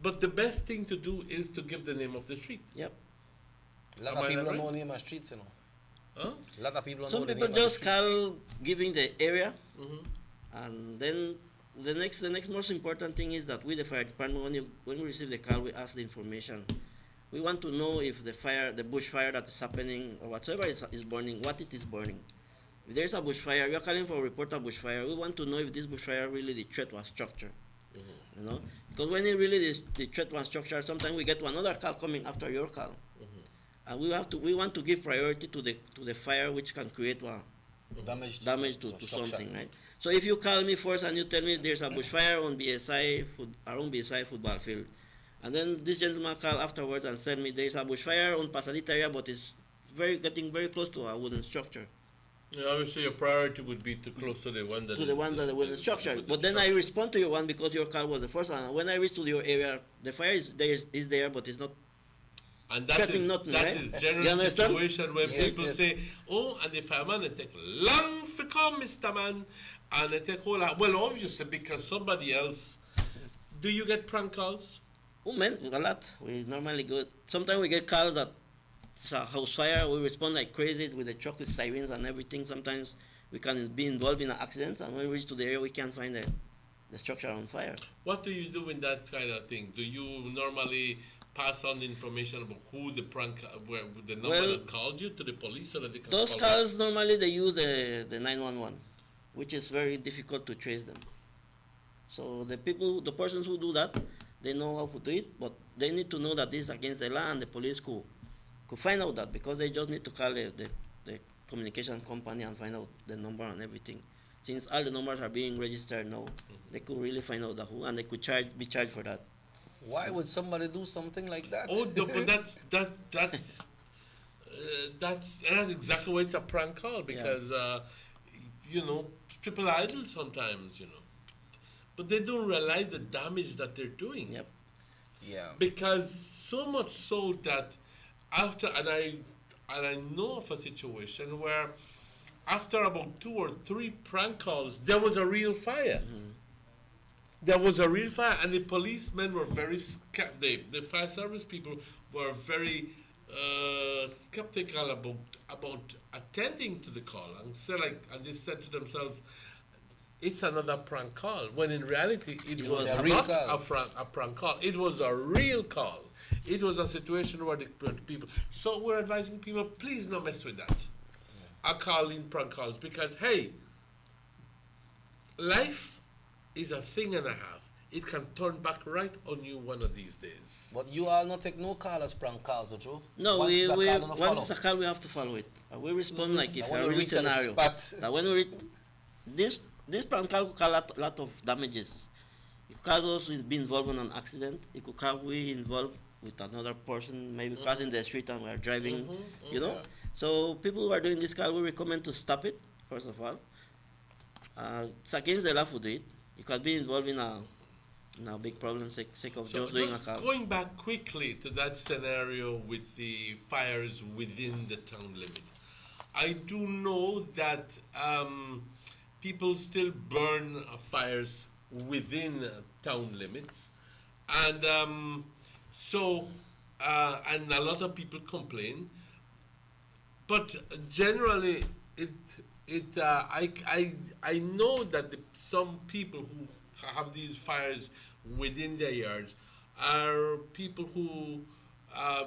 but the best thing to do is to give the name of the street. Yep. A lot of people don't know the name of streets, Huh? A lot of people don't Some know the people name just of the streets. call giving the area, and then the next most important thing is that with the fire department, when we receive the call, we ask the information. We want to know if the bush fire that is happening or whatever is burning, what it is burning. If there is a bushfire, we are calling for a report of bushfire. We want to know if this bushfire really the threat was structure. You know, because when it really the threat was structure, sometimes we get another call coming after your call, and we want to give priority to the fire which can create Damage to something, right? So if you call me first and you tell me there's a bushfire on around BSI football field, and then this gentleman called afterwards and said me there's a bushfire on Pasadita area, but it's getting very close to a wooden structure. Yeah, obviously your priority would be to close to the one that the wooden structure. But then I respond to your one because your call was the first one. And when I reach to your area, the fire is there, but it's not. And that is nothing, that right? is general situation when people say, "Oh, and the fireman it take long to come, Mr. Man," and it take all. Well, obviously because somebody else. Do you get prank calls? Oh man, a lot. We normally go. Sometimes we get calls that it's a house fire. We respond like crazy with the truck with sirens and everything. Sometimes we can be involved in an accident, and when we reach to the area, we can't find the structure on fire. What do you do in that kind of thing? Do you normally pass on information about who the the number that called you to the police, so that they can those call calls normally they use the 911, which is very difficult to trace them. So the persons who do that, they know how to do it, but they need to know that this is against the law, and the police could find out that, because they just need to call the communication company and find out the number and everything. Since all the numbers are being registered now, they could really find out who, and they could be charged for that. Why would somebody do something like that? Oh, but that's exactly why it's a prank call, because people are idle sometimes, but they don't realize the damage that they're doing. Yep. Yeah. Because so much so that I know of a situation where after about 2 or 3 prank calls, there was a real fire. Mm-hmm. There was a real fire, and the policemen were very skeptical. The fire service people were very skeptical about attending to the call, and they said to themselves, "It's another prank call." When in reality, it was not a prank call. It was a real call. It was a situation where the people. So we're advising people, please don't mess with that. I call in prank calls because hey, life is a thing and a half. It can turn back right on you one of these days. But you all not take no call as prank calls, true? No, once it's a call, we have to follow it. We respond like if a real scenario. Now when we reach this prank call could cause a lot of damages. It could cause us to be involved in an accident. It could cause we involved with another person, maybe crossing the street and we are driving, So people who are doing this call, we recommend to stop it, first of all. It's against the law to do it. You can be involved in a big problem sake of just doing a call. Going back quickly to that scenario with the fires within the town limit, I do know that people still burn fires within town limits, and and a lot of people complain. But generally, I know that some people who have these fires within their yards are people who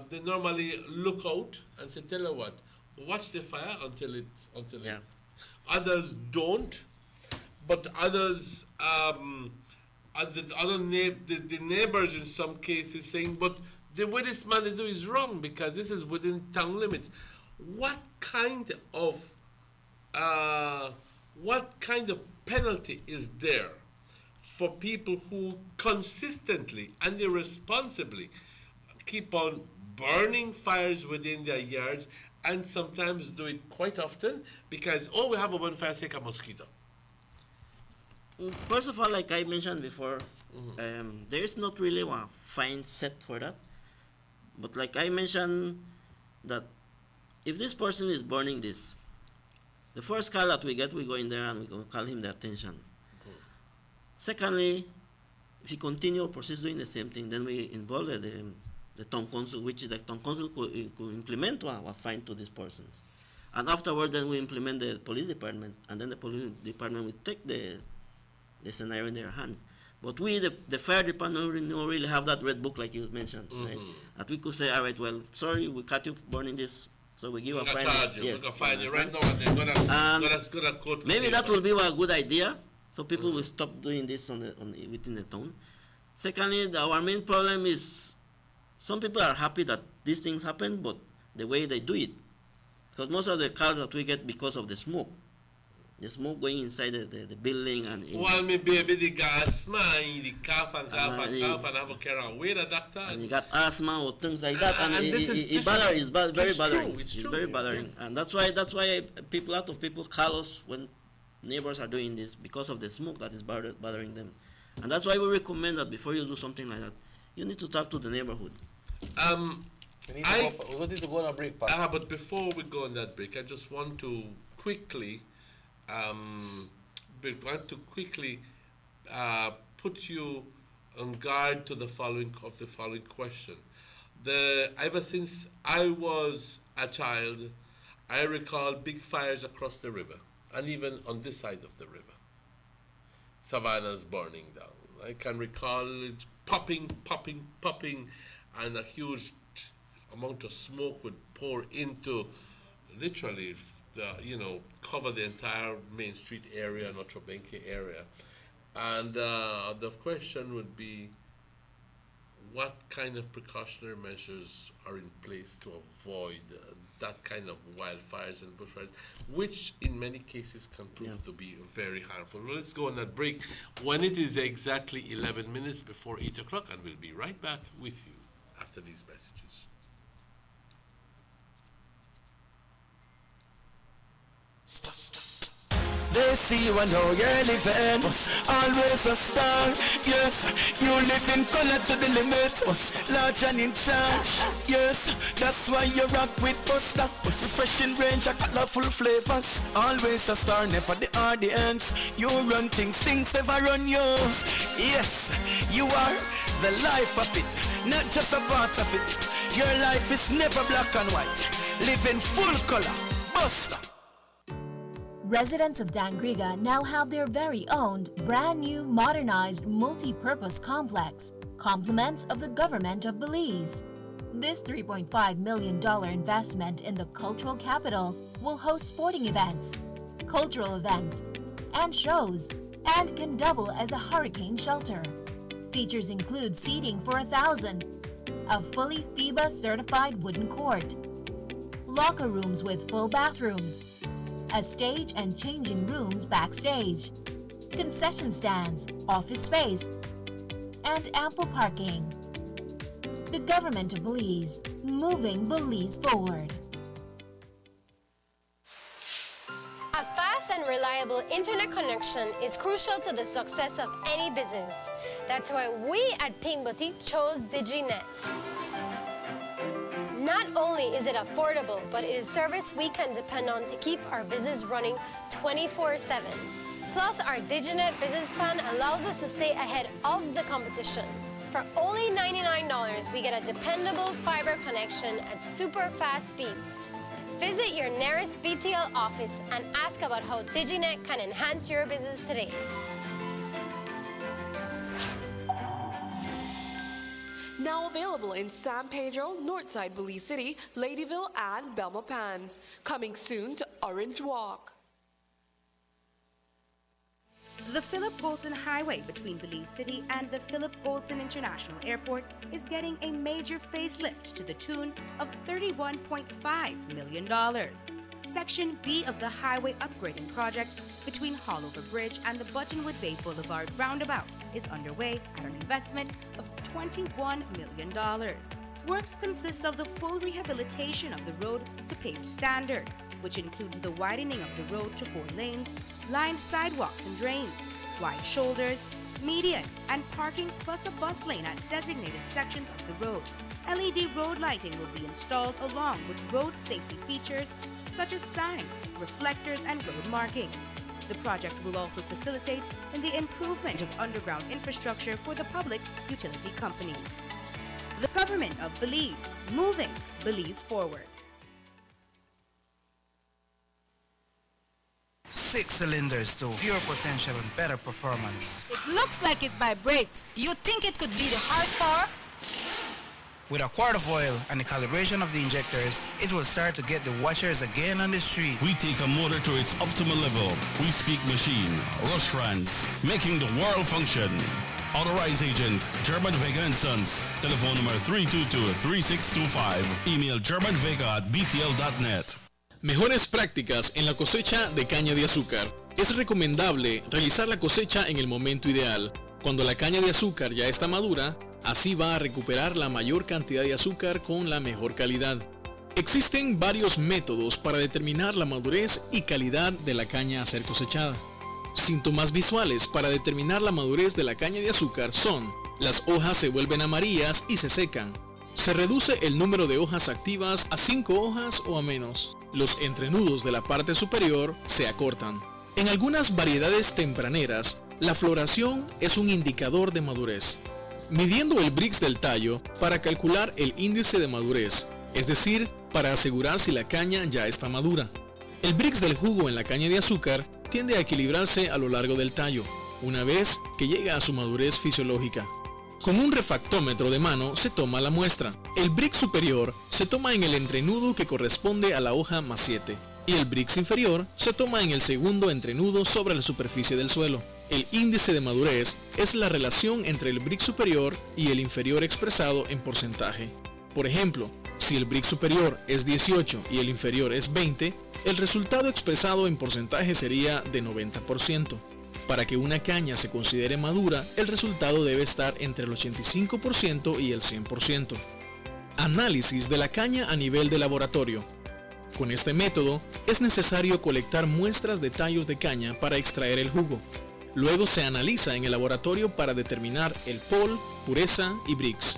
they normally look out and say, "Tell you what, watch the fire until it." Others don't, but others, the neighbors in some cases saying, "But the way this man they do is wrong because this is within town limits." What kind of penalty is there for people who consistently and irresponsibly keep on burning fires within their yards, and sometimes do it quite often because, we have a bonfire, take a mosquito? First of all, like I mentioned before, there is not really a fine set for that. But like I mentioned, that if this person is burning this, the first call that we get, we go in there and we go call him the attention. Secondly, if he continue or persists doing the same thing, then we involve the town council, which the town council could implement a fine to these persons. And afterward, then we implement the police department, and then the police department will take the scenario in their hands. But we, the fire department, don't really have that red book like you mentioned, right? That we could say, all right, well, sorry, we caught you burning this, so we give a fine. Yes, we're fine you right now, and they're gonna court. Maybe that will be a good idea, so people will stop doing this within the town. Secondly, our main problem is some people are happy that these things happen, but the way they do it, because most of the calls that we get because of the smoke, the smoke going inside the building and well, me baby the asthma, the cough and have a care on with a doctor. And you got asthma or things like that, and it's very bothering. It's very bothering, yes. And that's why a lot of people call us when neighbors are doing this because of the smoke that is bothering them, and that's why we recommend that before you do something like that, you need to talk to the neighborhood. We need to go on a break, Pat. But before we go on that break, I just want to quickly put you on guard to the following question. Ever since I was a child, I recall big fires across the river, and even on this side of the river. Savannah's burning down. I can recall it popping, and a huge amount of smoke would pour into, literally, cover the entire Main Street area, Notre Benque area. And the question would be, what kind of precautionary measures are in place to avoid that kind of wildfires and bushfires, which in many cases can prove to be very harmful? Well, let's go on that break when it is exactly 11 minutes before 8 o'clock, and we'll be right back with you after these messages. They see you and how you're living. Always a star. Yes, you live in color to the limit. Large and in charge. Yes, that's why you rock with Buster. Refreshing range of colorful flavors. Always a star, never the audience. You run things never run yours. Yes, you are the life of it, not just a part of it. Your life is never black and white. Live in full color. Buster. Residents of Dangriga now have their very own brand new modernized multi-purpose complex, compliments of the government of Belize. This $3.5 million investment in the cultural capital will host sporting events, cultural events, and shows, and can double as a hurricane shelter. Features include seating for 1,000, a fully FIBA certified wooden court, locker rooms with full bathrooms, a stage and changing rooms backstage, concession stands, office space, and ample parking. The government of Belize, moving Belize forward. A fast and reliable internet connection is crucial to the success of any business. That's why we at Pink Boutique chose DigiNet. Not only is it affordable, but it is service we can depend on to keep our business running 24/7. Plus, our DigiNet business plan allows us to stay ahead of the competition. For only $99, we get a dependable fiber connection at super fast speeds. Visit your nearest BTL office and ask about how DigiNet can enhance your business today. Now available in San Pedro, Northside Belize City, Ladyville, and Belmopan. Coming soon to Orange Walk. The Philip Goldson Highway between Belize City and the Philip Goldson International Airport is getting a major facelift to the tune of $31.5 million. Section B of the highway upgrading project between Haulover Bridge and the Buttonwood Bay Boulevard roundabout is underway at an investment of $21 million. Works consist of the full rehabilitation of the road to paved standard, which includes the widening of the road to 4 lanes, lined sidewalks and drains, wide shoulders, median, and parking, plus a bus lane at designated sections of the road. LED road lighting will be installed along with road safety features such as signs, reflectors, and road markings. The project will also facilitate in the improvement of underground infrastructure for the public utility companies. The government of Belize, moving Belize forward. 6 cylinders to pure potential and better performance. It looks like it vibrates. You think it could be the horsepower? With a quart of oil and the calibration of the injectors, it will start to get the washers again on the street. We take a motor to its optimal level. We speak machine, Rush France, making the world function. Authorized agent, German Vega & Sons. Telephone number 322-3625. Email germanvega@btl.net. Mejores prácticas en la cosecha de caña de azúcar. Es recomendable realizar la cosecha en el momento ideal, cuando la caña de azúcar ya está madura, así va a recuperar la mayor cantidad de azúcar con la mejor calidad. Existen varios métodos para determinar la madurez y calidad de la caña a ser cosechada. Síntomas visuales para determinar la madurez de la caña de azúcar son: las hojas se vuelven amarillas y se secan. Se reduce el número de hojas activas a 5 hojas o a menos. Los entrenudos de la parte superior se acortan. En algunas variedades tempraneras, la floración es un indicador de madurez. Midiendo el Brix del tallo para calcular el índice de madurez, es decir, para asegurar si la caña ya está madura. El Brix del jugo en la caña de azúcar tiende a equilibrarse a lo largo del tallo, una vez que llega a su madurez fisiológica. Con un refractómetro de mano se toma la muestra. El Brix superior se toma en el entrenudo que corresponde a la hoja más 7, y el Brix inferior se toma en el segundo entrenudo sobre la superficie del suelo. El índice de madurez es la relación entre el Brix superior y el inferior expresado en porcentaje. Por ejemplo, si el Brix superior es 18 y el inferior es 20, el resultado expresado en porcentaje sería de 90%. Para que una caña se considere madura, el resultado debe estar entre el 85% y el 100%. Análisis de la caña a nivel de laboratorio. Con este método, es necesario colectar muestras de tallos de caña para extraer el jugo. Luego se analiza en el laboratorio para determinar el POL, pureza y Brix.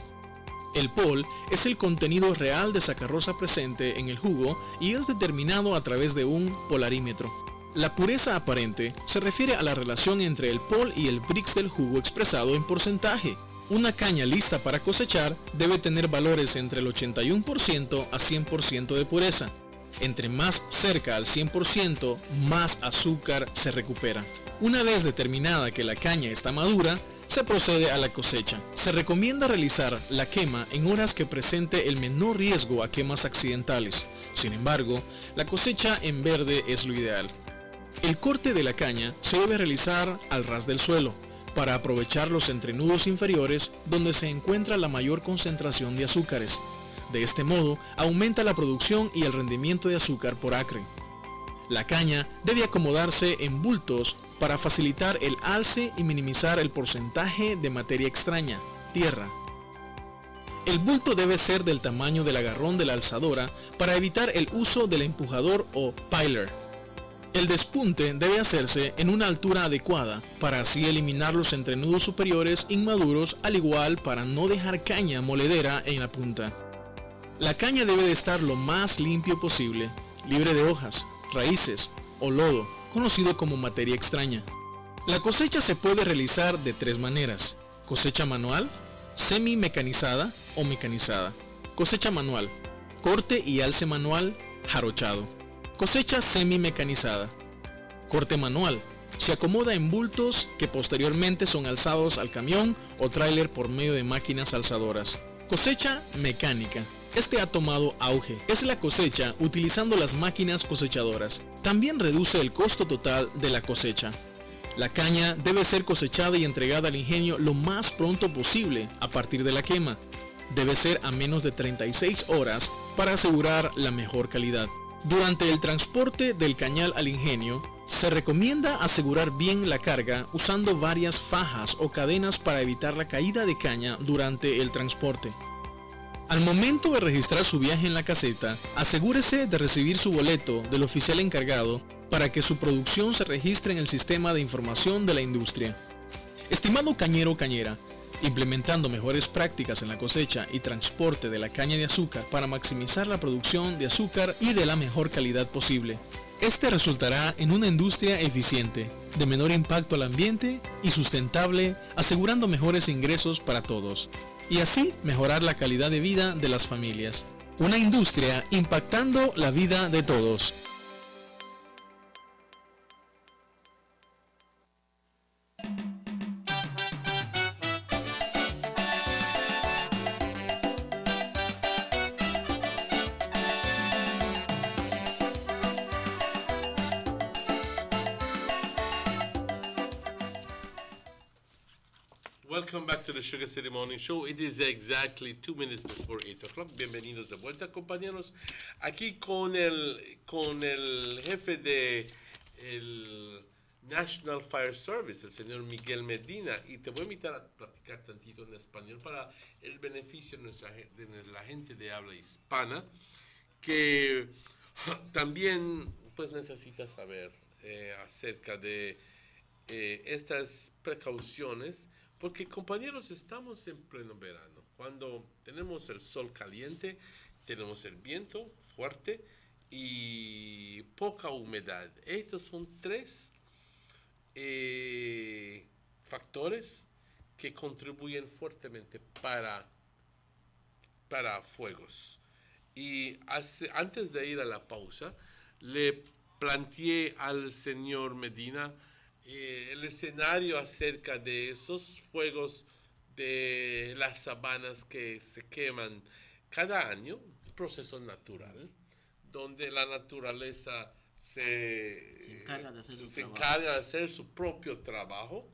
El POL es el contenido real de sacarosa presente en el jugo y es determinado a través de un polarímetro. La pureza aparente se refiere a la relación entre el POL y el Brix del jugo expresado en porcentaje. Una caña lista para cosechar debe tener valores entre el 81% a 100% de pureza. Entre más cerca al 100%, más azúcar se recupera. Una vez determinada que la caña está madura, se procede a la cosecha. Se recomienda realizar la quema en horas que presente el menor riesgo a quemas accidentales. Sin embargo, la cosecha en verde es lo ideal. El corte de la caña se debe realizar al ras del suelo, para aprovechar los entrenudos inferiores donde se encuentra la mayor concentración de azúcares. De este modo, aumenta la producción y el rendimiento de azúcar por acre. La caña debe acomodarse en bultos para facilitar el alce y minimizar el porcentaje de materia extraña, tierra. El bulto debe ser del tamaño del agarrón de la alzadora para evitar el uso del empujador o piler. El despunte debe hacerse en una altura adecuada para así eliminar los entrenudos superiores inmaduros, al igual para no dejar caña moledera en la punta. La caña debe de estar lo más limpio posible, libre de hojas, raíces o lodo, conocido como materia extraña. La cosecha se puede realizar de 3 maneras: cosecha manual, semi-mecanizada o mecanizada. Cosecha manual: corte y alce manual, jarochado. Cosecha semi-mecanizada: corte manual. Se acomoda en bultos que posteriormente son alzados al camión o tráiler por medio de máquinas alzadoras. Cosecha mecánica. Este ha tomado auge. Es la cosecha utilizando las máquinas cosechadoras. También reduce el costo total de la cosecha. La caña debe ser cosechada y entregada al ingenio lo más pronto posible a partir de la quema. Debe ser a menos de 36 horas para asegurar la mejor calidad. Durante el transporte del cañal al ingenio, se recomienda asegurar bien la carga usando varias fajas o cadenas para evitar la caída de caña durante el transporte. Al momento de registrar su viaje en la caseta, asegúrese de recibir su boleto del oficial encargado para que su producción se registre en el sistema de información de la industria. Estimado cañero o cañera, implementando mejores prácticas en la cosecha y transporte de la caña de azúcar para maximizar la producción de azúcar y de la mejor calidad posible. Este resultará en una industria eficiente, de menor impacto al ambiente y sustentable, asegurando mejores ingresos para todos, y así mejorar la calidad de vida de las familias. Una industria impactando la vida de todos. Welcome back to the Sugar City Morning Show. It is exactly 2 minutes before 8 o'clock. Bienvenidos de vuelta, compañeros. Aquí con el jefe de National Fire Service, el señor Miguel Medina, y te voy a invitar a platicar tantito en español para el beneficio de la gente de habla hispana, que también pues necesita saber acerca de estas precauciones, porque compañeros, estamos en pleno verano, cuando tenemos el sol caliente, tenemos el viento fuerte y poca humedad. Estos son tres factores que contribuyen fuertemente para fuegos. Y antes de ir a la pausa, le planteé al señor Medina el escenario acerca de esos fuegos de las sabanas que se queman cada año, proceso natural, donde la naturaleza se encarga de hacer su propio trabajo.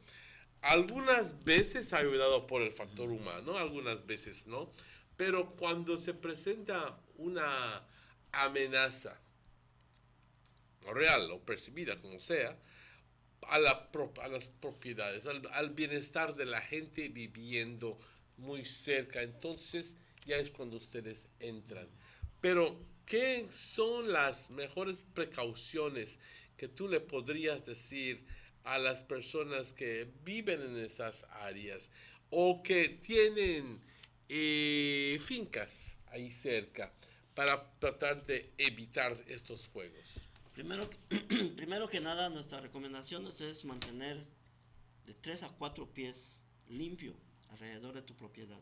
Algunas veces ayudado por el factor humano, algunas veces no, pero cuando se presenta una amenaza real o percibida, como sea, a las propiedades, al bienestar de la gente viviendo muy cerca, entonces ya es cuando ustedes entran. Pero, ¿qué son las mejores precauciones que tú le podrías decir a las personas que viven en esas áreas o que tienen fincas ahí cerca para tratar de evitar estos fuegos? Primero que nada, nuestras recomendaciones es mantener de 3 a 4 pies limpio alrededor de tu propiedad.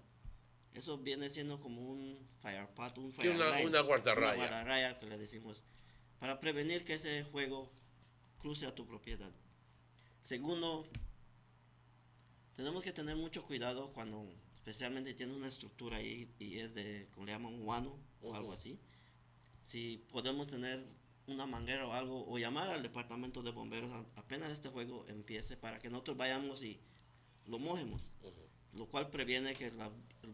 Eso viene siendo como un fire path, una guardarraya. Una guardarraya que le decimos, para prevenir que ese fuego cruce a tu propiedad. Segundo, tenemos que tener mucho cuidado cuando, especialmente tienes una estructura ahí y es de, como le llaman, guano o algo así. Si podemos tener una manguera o algo, o llamar al departamento de bomberos apenas este fuego empiece, para que nosotros vayamos y lo mojemos, lo cual previene que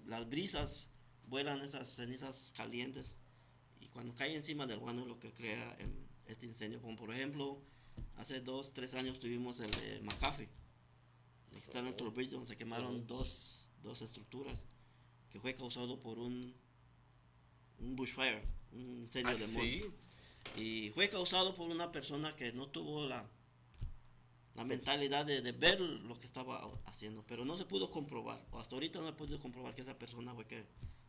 las brisas vuelan esas cenizas calientes y cuando cae encima del guano es lo que crea este incendio. Como por ejemplo, hace 2-3 años tuvimos el de McAfee, que está en otro bridge, donde se quemaron dos estructuras, que fue causado por un bushfire, un incendio de monte. Y fue causado por una persona que no tuvo la mentalidad de ver lo que estaba haciendo, pero no se pudo comprobar, o hasta ahorita no he podido comprobar que esa persona fue que...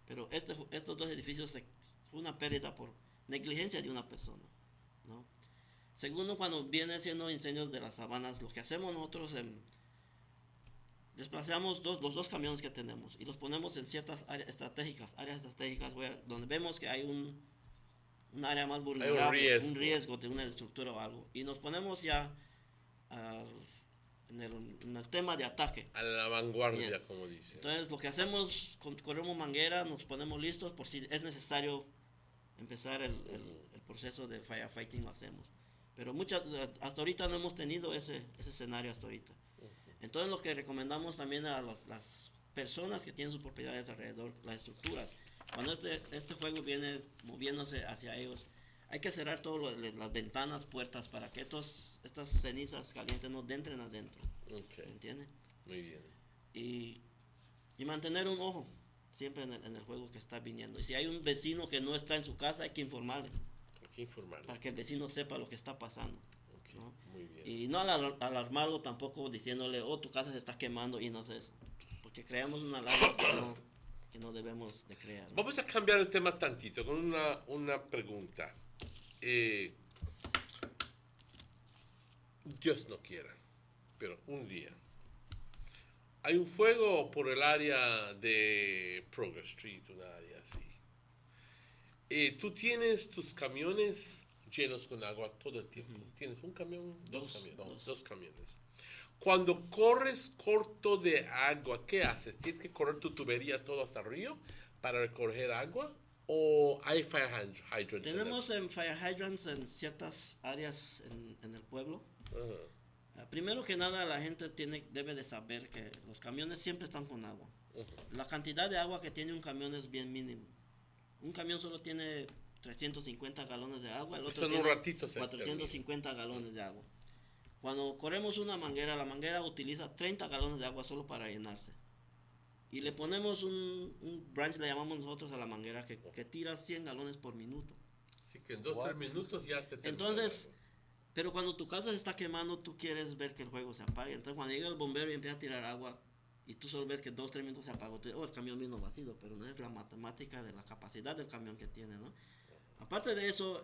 Pero estos dos edificios fue una pérdida por negligencia de una persona, ¿no? Segundo, cuando viene siendo incendios de las sabanas, lo que hacemos nosotros, desplazamos los dos camiones que tenemos y los ponemos en ciertas áreas estratégicas donde vemos que hay un área más vulnerable, un riesgo de una estructura o algo, y nos ponemos ya en el tema de ataque. A la vanguardia, como dice. Entonces, lo que hacemos, corremos manguera, nos ponemos listos por si es necesario empezar el proceso de firefighting, lo hacemos. Pero hasta ahorita no hemos tenido ese escenario hasta ahorita. Entonces, lo que recomendamos también a las personas que tienen sus propiedades alrededor, las estructuras, cuando este fuego viene moviéndose hacia ellos, hay que cerrar todas las ventanas, puertas, para que estas cenizas calientes no entren adentro. ¿Entiendes? Muy bien. Y mantener un ojo siempre en el fuego que está viniendo. Y si hay un vecino que no está en su casa, hay que informarle. Para que el vecino sepa lo que está pasando. ¿No? Muy bien. Y no alarmarlo tampoco diciéndole, tu casa se está quemando, y no es eso. Porque creamos una alarma que no debemos de crear, ¿no? Vamos a cambiar el tema tantito con una pregunta. Dios no quiera, pero un día hay un fuego por el área de Progress Street, una área así. Tú tienes tus camiones llenos con agua todo el tiempo. Tienes un camión, dos camiones. Cuando corres corto de agua, ¿qué haces? ¿Tienes que correr tu tubería todo hasta el río para recoger agua? ¿O hay fire hydrants? Tenemos fire hydrants en ciertas áreas en el pueblo. Primero que nada, la gente debe de saber que los camiones siempre están con agua. La cantidad de agua que tiene un camión es bien mínimo. Un camión solo tiene 350 galones de agua, el otro tiene 450 galones de agua. Cuando corremos una manguera, la manguera utiliza 30 galones de agua solo para llenarse. Y le ponemos un branch, le llamamos nosotros a la manguera, que tira 100 galones por minuto. Así que en 2-3 minutos ya se termina. Entonces, pero cuando tu casa se está quemando, tú quieres ver que el juego se apague. Entonces, cuando llega el bombero y empieza a tirar agua, y tú solo ves que 2-3 minutos se apagó, el camión vino vacío, pero no es la matemática de la capacidad del camión que tiene, ¿no? Aparte de eso,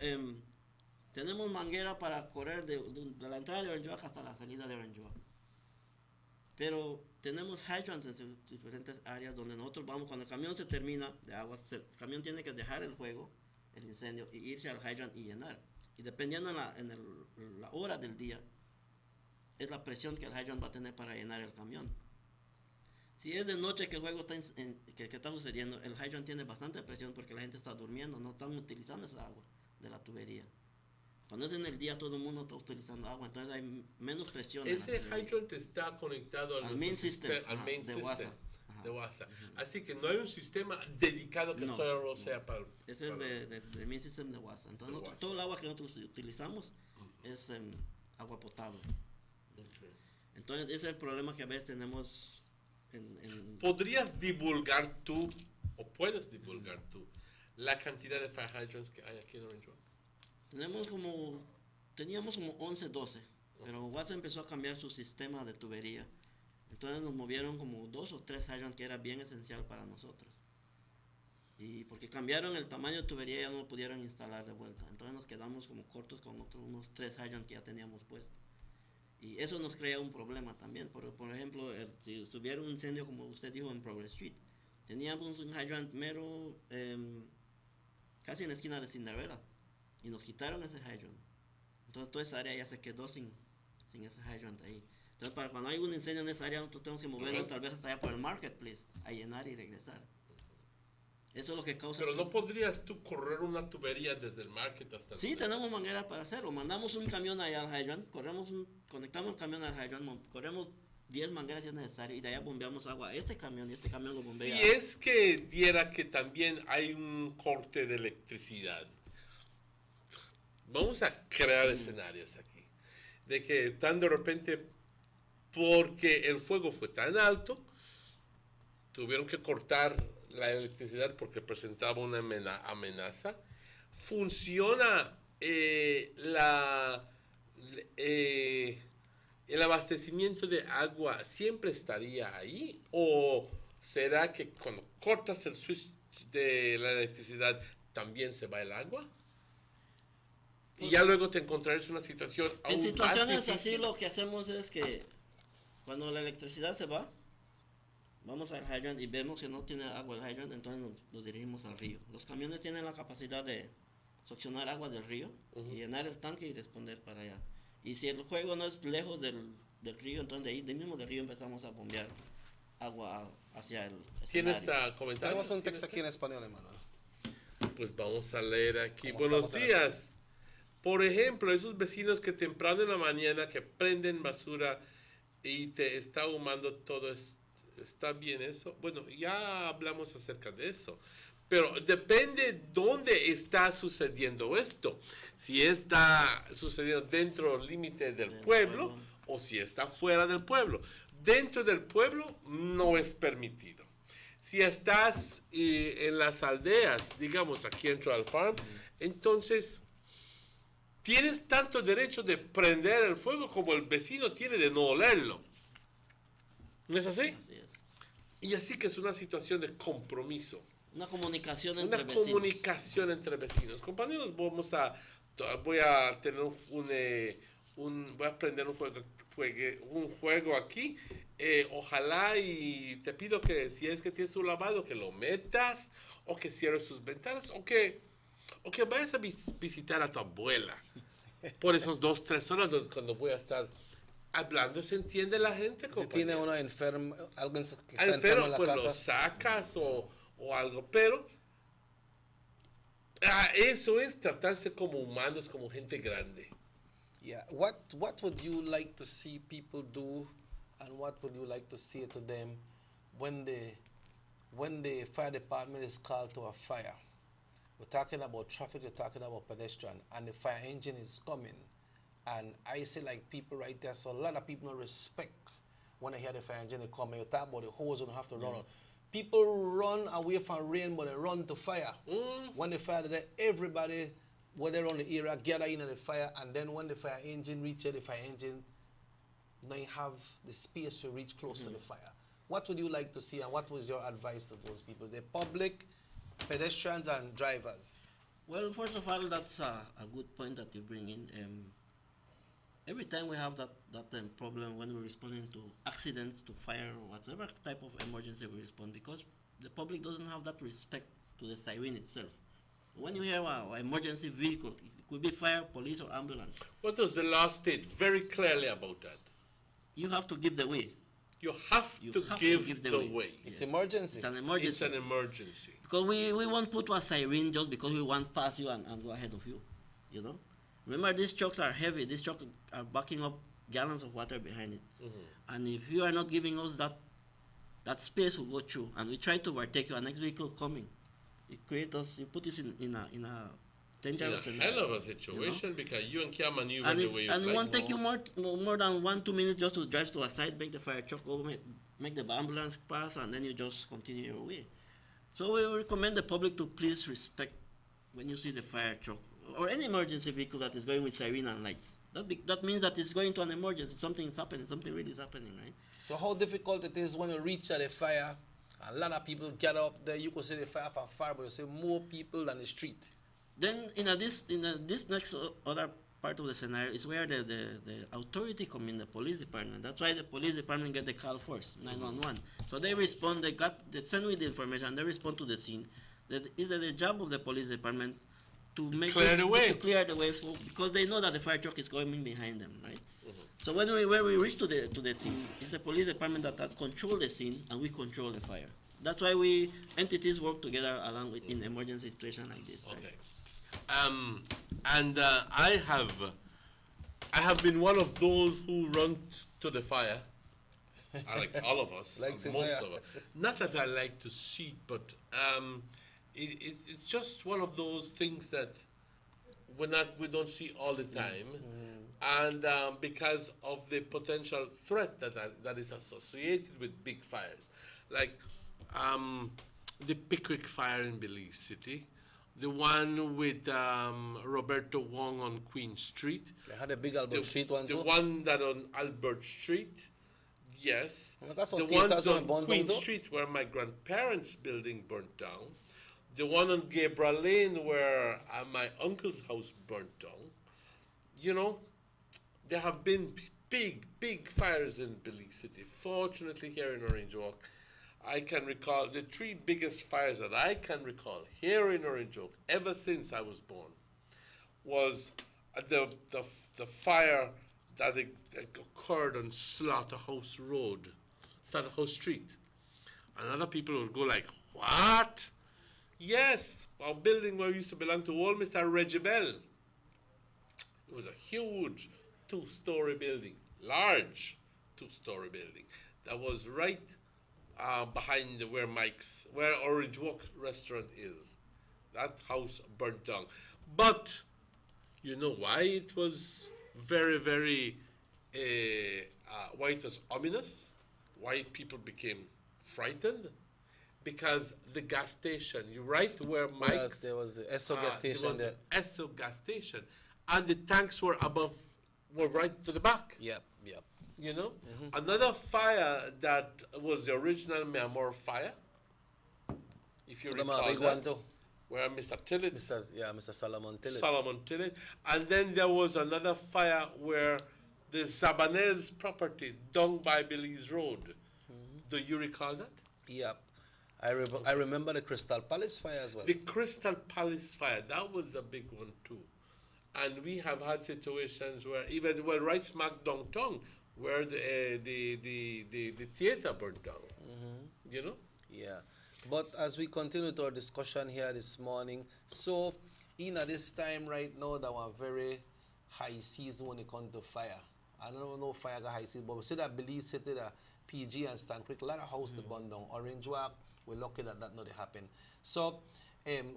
tenemos manguera para correr de la entrada de Orange Walk hasta la salida de Orange Walk. Pero tenemos hydrants en diferentes áreas donde nosotros vamos, cuando el camión se termina de agua, el camión tiene que dejar el juego, el incendio, y irse al hydrant y llenar. Y dependiendo en la hora del día, es la presión que el hydrant va a tener para llenar el camión. Si es de noche que el juego está que está sucediendo, el hydrant tiene bastante presión porque la gente está durmiendo, no están utilizando esa agua de la tubería. Cuando es en el día, todo el mundo está utilizando agua, entonces hay menos presión. Ese hydrant está conectado al main system, de WASA. Así que no hay un sistema dedicado que solo sea para... Ese es de main system de WASA. Entonces, todo el agua que nosotros utilizamos es agua potable. Okay. Entonces, ese es el problema que a veces tenemos ¿Podrías divulgar tú, o puedes divulgar tú, la cantidad de fire hydrants que hay aquí en Orange Walk? Teníamos como 11, 12, pero WASA empezó a cambiar su sistema de tubería. Entonces nos movieron como 2 o 3 hydrants que era bien esencial para nosotros. Y porque cambiaron el tamaño de tubería ya no lo pudieron instalar de vuelta. Entonces nos quedamos como cortos con unos 3 hydrants que ya teníamos puestos. Y eso nos crea un problema también. Por ejemplo, si hubiera un incendio como usted dijo en Progress Street, teníamos un hydrant mero casi en la esquina de Cinderella. Y nos quitaron ese hydrant. Entonces toda esa área ya se quedó sin ese hydrant ahí. Entonces para cuando hay un incendio en esa área nosotros tenemos que movernos tal vez hasta allá por el marketplace a llenar y regresar. Eso es lo que causa... Pero no podrías tú correr una tubería desde el market hasta el... Sí, tenemos manera para hacerlo. Mandamos un camión allá al hydrant, conectamos el camión al hydrant, corremos 10 mangueras si es necesario y de allá bombeamos agua a este camión y este camión lo bombea. Si es que diera que también hay un corte de electricidad, vamos a crear escenarios aquí, de que tan de repente, porque el fuego fue tan alto, tuvieron que cortar la electricidad porque presentaba una amenaza. ¿Funciona el abastecimiento de agua siempre estaría ahí? ¿O será que cuando cortas el switch de la electricidad también se va el agua? Y ya luego te encontrarás una situación aún en situaciones más así lo que hacemos es que cuando la electricidad se va, vamos al hydrant y vemos que no tiene agua el hydrant, entonces nos dirigimos al río. Los camiones tienen la capacidad de succionar agua del río y llenar el tanque y responder para allá. Y si el juego no es lejos del río, entonces de ahí mismo del río empezamos a bombear agua hacia el ¿Tienes escenario. comentarios? Tenemos un texto aquí en español, Emanuel. Pues vamos a leer aquí. Buenos días. Por ejemplo, esos vecinos que temprano en la mañana que prenden basura y te está ahumando todo, ¿está bien eso? Bueno, ya hablamos acerca de eso. Pero depende dónde está sucediendo esto. Si está sucediendo dentro del límite del pueblo o si está fuera del pueblo. Dentro del pueblo no es permitido. Si estás en las aldeas, digamos aquí en Trial Farm, entonces tienes tanto derecho de prender el fuego como el vecino tiene de no olerlo. ¿No es así? Así es. Y así que es una situación de compromiso. Una comunicación entre vecinos. Una comunicación entre vecinos. Compañeros, voy a tener voy a prender un fuego aquí. Ojalá y te pido que si es que tienes un lavado, que lo metas o que cierres sus ventanas o que vayas a visitar a tu abuela por esos 2-3 horas cuando voy a estar hablando. ¿Se entiende la gente? Si tiene uno enfermo, alguien que está enfermo en la pues casa, lo sacas o algo, pero eso es tratarse como humanos, como gente grande. Yeah. What would you like to see people do, and what would you like to say to them when the fire department is called to a fire? We're talking about traffic, we're talking about pedestrian, and the fire engine is coming, And I see like people right there, so a lot of people don't respect when they hear the fire engine they come and you talk about the hose and have to run out. People run away from rain, but they run to fire. When the fire there, everybody, whether on the area, gather in the fire, and then when the fire engine reaches the fire engine, they have the space to reach close to the fire. What would you like to see, and what was your advice to those people, the public, pedestrians, and drivers? Well, first of all, that's a good point that you bring in. Every time we have that problem when we're responding to accidents, to fire, or whatever type of emergency we respond, because the public doesn't have that respect to the siren itself. When you hear an emergency vehicle, it could be fire, police, or ambulance. What does the law state very clearly about that? You have to give the way. You have to give the way. It's emergency. It's an emergency. It's an emergency. Because we won't put a siren just because we want pass you and go ahead of you, you know. Remember, these trucks are heavy. These trucks are backing up gallons of water behind it. And if you are not giving us that space to go through, and we try to overtake you, our next vehicle coming, it creates us, you put us in a dangerous hell of a situation, you know? Because you can't maneuver and the way you like. And it won't take you more than 1-2 minutes just to drive to a side, make the fire truck go, make the ambulance pass, and then you just continue your way. So we recommend the public to please respect when you see the fire truck or any emergency vehicle that is going with siren and lights. That means that it's going to an emergency. Something is happening. Something really is happening, right? So how difficult it is when you reach the fire, a lot of people get up there, you could see the fire from far, but you see more people than the street. Then this next other part of the scenario is where the authority come in, the police department. That's why the police department get the call first, 911. So they respond, they send me the information, and they respond to the scene. That is the job of the police department to clear the way because they know that the fire truck is coming behind them, right? So when we reach to the scene, it's the police department that control the scene, and we control the fire. That's why entities work together along with in emergency situation like this. Okay. Right? I have been one of those who run to the fire. Like all of us, most of us. Not that I like to see it, but it's just one of those things that we don't see all the time, and because of the potential threat that is associated with big fires, like the Pickwick fire in Belize City, the one with Roberto Wong on Queen Street. They had a big Albert Street one too. The one that on Albert Street. Yes, the ones on Queen Street where my grandparents' building burnt down, the one on Gabriel Lane where my uncle's house burnt down. You know, there have been big fires in Belize City. Fortunately, here in Orange Walk, I can recall the 3 biggest fires that I can recall here in Orange Walk ever since I was born was the fire that occurred on Slaughterhouse Street. And other people would go like, what? Yes, our building where we used to belong to old Mr. Reggie Bell. It was a huge 2-story building, large 2-story building that was right behind where Orange Walk restaurant is. That house burnt down. But you know why it was very, very, why it was ominous? Why people became frightened? Because the gas station, you're right, where Mike's... Yes, there was the Esso gas station there. Was there. The Esso gas station. And the tanks were right to the back. Yep. You know? Another fire that was the original Miamor fire, if you recall big that, one too. Where Mr. Tillett. Mr. Solomon Tillett. Solomon Tillett. And then there was another fire where the Zabanez property down by Belize Road. Do you recall that? Yep. I remember the Crystal Palace fire as well. The Crystal Palace fire, that was a big one too. And we have had situations where even, right smack downtown, where the theater burned down. You know? Yeah. But as we continue to our discussion here this morning, so at this time right now that we're very high season when it comes to fire. I don't know if fire got high season, but we see that Belize City, the PG and Stan Creek, a lot of houses burned down. Orange Walk, we're lucky that not happen. So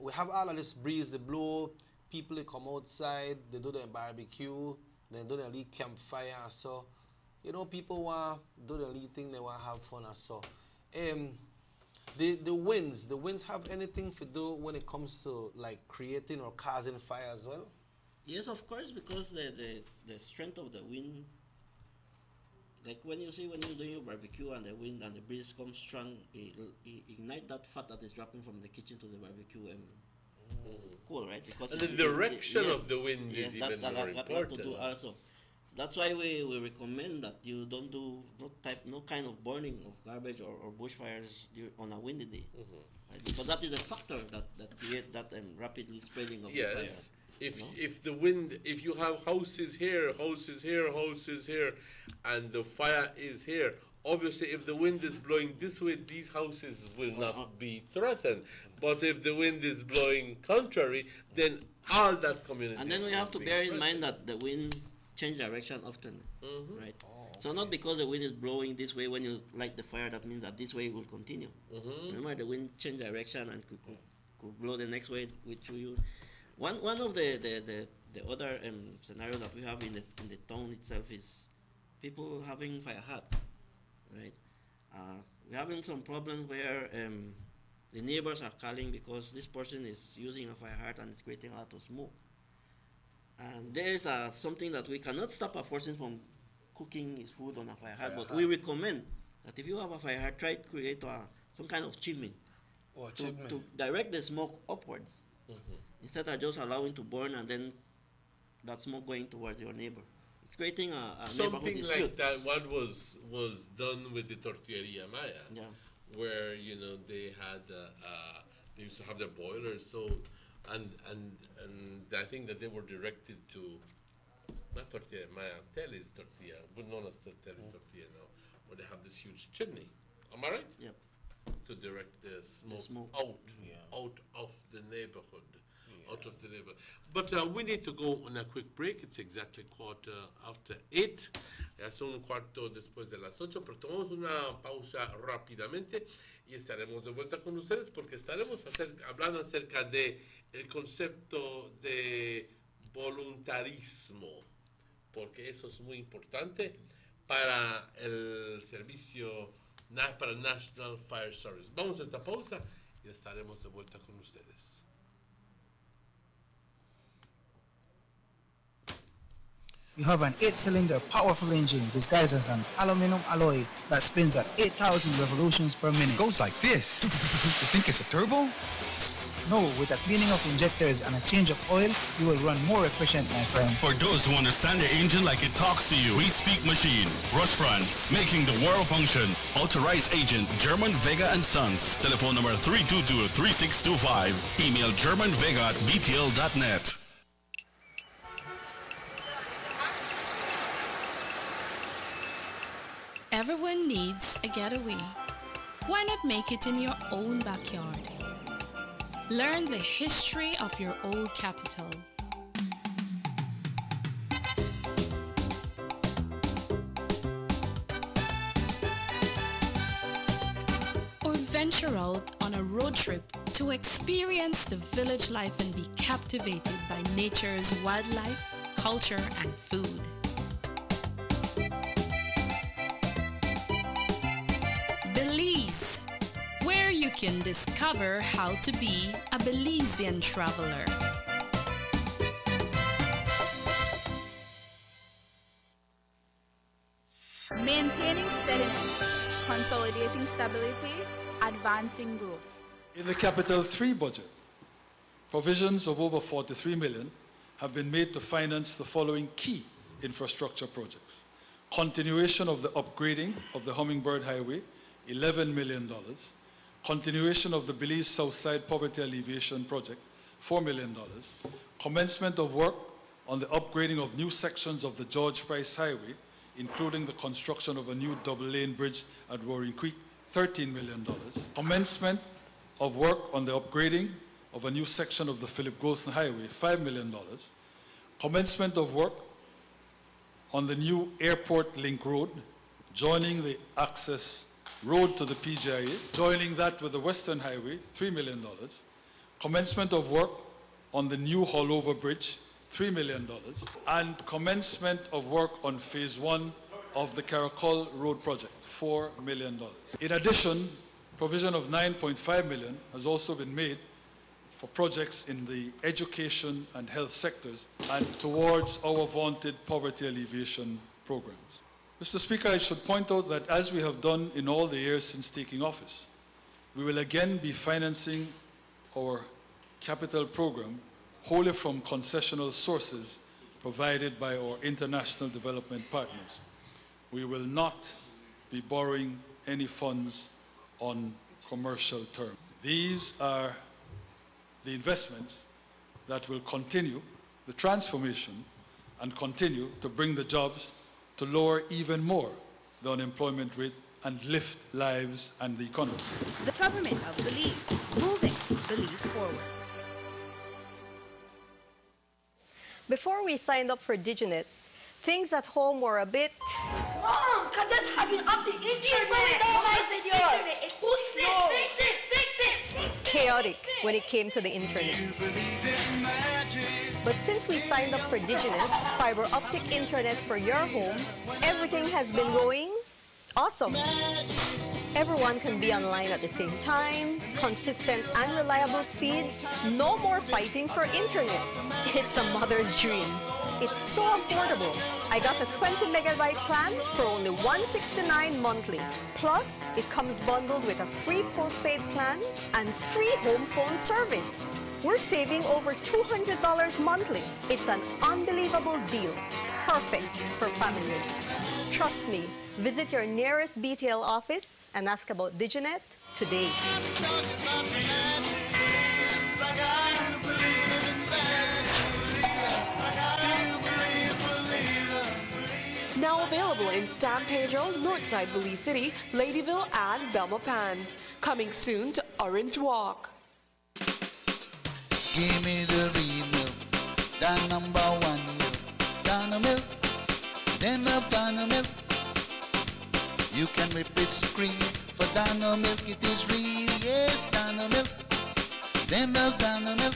we have all of this breeze, the blow, people they come outside, they do their barbecue, then do the little campfire and so. You know, people want to do the little thing, they want to have fun and so. The winds have anything to do when it comes to like creating or causing fire as well? Yes, of course, because the strength of the wind, like when you're doing your barbecue and the wind and the breeze comes strong, it ignite that fat that is dropping from the kitchen to the barbecue and cool, right? Because and the direction of the wind is even more important. To do also. So that's why we recommend that you don't do no kind of burning of garbage or bushfires on a windy day, right? Because that is a factor that creates that rapidly spreading of the fire. If the wind, if you have houses here, and the fire is here, obviously if the wind is blowing this way, these houses will not be threatened. But if the wind is blowing contrary, then all that community. And then we have to bear in mind that the wind changes direction often, right? So not because the wind is blowing this way when you light the fire, that means that this way will continue. Remember, the wind change direction and could blow the next way, which you. One of the other scenarios that we have in the town itself is people having fire hat, right? We're having some problems where the neighbors are calling because this person is using a fire hat and it's creating a lot of smoke. And there is something that we cannot stop a person from cooking his food on a fire hat, but we recommend that if you have a fire hat, try to create some kind of chimney to direct the smoke upwards. Instead of just allowing to burn and then that smoke going towards your neighbor. It's creating a something like that. What was done with the Tortilleria Maya, where they had they used to have their boilers. So and I think that they were directed to not Tortilleria Maya, Teles Tortilla, but known as Teles Tortilla now, where they have this huge chimney. Am I right? Yeah. To direct the smoke out of the neighborhood. Out of the neighborhood. But we need to go on a quick break. It's exactly 8:15. Son un cuarto después de las 8, pero tomamos una pausa rápidamente y estaremos de vuelta con ustedes porque estaremos hablando acerca de el concepto de voluntarismo, porque eso es muy importante para el servicio, para el National Fire Service. Vamos a esta pausa y estaremos de vuelta con ustedes. You have an 8-cylinder powerful engine disguised as an aluminum alloy that spins at 8,000 revolutions per minute. Goes like this. You think it's a turbo? No, with a cleaning of injectors and a change of oil, you will run more efficient, my friend. For those who understand the engine like it talks to you, we speak machine. Rush France, making the world function. Authorized agent, German Vega & Sons. Telephone number 322-3625. Email germanvega@btl.net. Everyone needs a getaway. Why not make it in your own backyard? Learn the history of your old capital. Or venture out on a road trip to experience the village life and be captivated by nature's wildlife, culture, and food. Belize, where you can discover how to be a Belizean traveler. Maintaining steadiness, consolidating stability, advancing growth. In the Capital 3 budget, provisions of over 43 million have been made to finance the following key infrastructure projects. Continuation of the upgrading of the Hummingbird Highway, $11 million. Continuation of the Belize Southside Poverty Alleviation Project, $4 million. Commencement of work on the upgrading of new sections of the George Price Highway, including the construction of a new double-lane bridge at Roaring Creek, $13 million. Commencement of work on the upgrading of a new section of the Philip Golson Highway, $5 million. Commencement of work on the new Airport Link Road, joining the access road to the PGIA, joining that with the Western Highway, $3 million. Commencement of work on the new Hallover Bridge, $3 million, and commencement of work on phase 1 of the Caracol Road project, $4 million. In addition, provision of $9.5 million has also been made for projects in the education and health sectors and towards our vaunted poverty alleviation programs. Mr. Speaker, I should point out that as we have done in all the years since taking office, we will again be financing our capital program wholly from concessional sources provided by our international development partners. We will not be borrowing any funds on commercial terms. These are the investments that will continue the transformation and continue to bring the jobs to lower even more the unemployment rate and lift lives and the economy. The government of Belize, moving Belize forward. Before we signed up for DigiNet, things at home were a bit... Mom, Kata's having up the internet. Who's sick? Fix it, fix it. chaotic when it came to the internet. But since we signed up for DigiNet, fiber optic internet for your home, everything has been going awesome. Everyone can be online at the same time, consistent and reliable speeds, no more fighting for internet. It's a mother's dream. It's so affordable. I got a 20 megabyte plan for only $169 monthly. Plus, it comes bundled with a free postpaid plan and free home phone service. We're saving over $200 monthly. It's an unbelievable deal. Perfect for families. Trust me. Visit your nearest BTL office and ask about DigiNet today. Now available in San Pedro, Northside Belize City, Ladyville, and Belmopan. Coming soon to Orange Walk. Give me the real milk, the #1 milk, Dano milk, then love Dano milk. You can whip its cream for Dano milk, it is real, yes, Dano milk, then love Dano milk.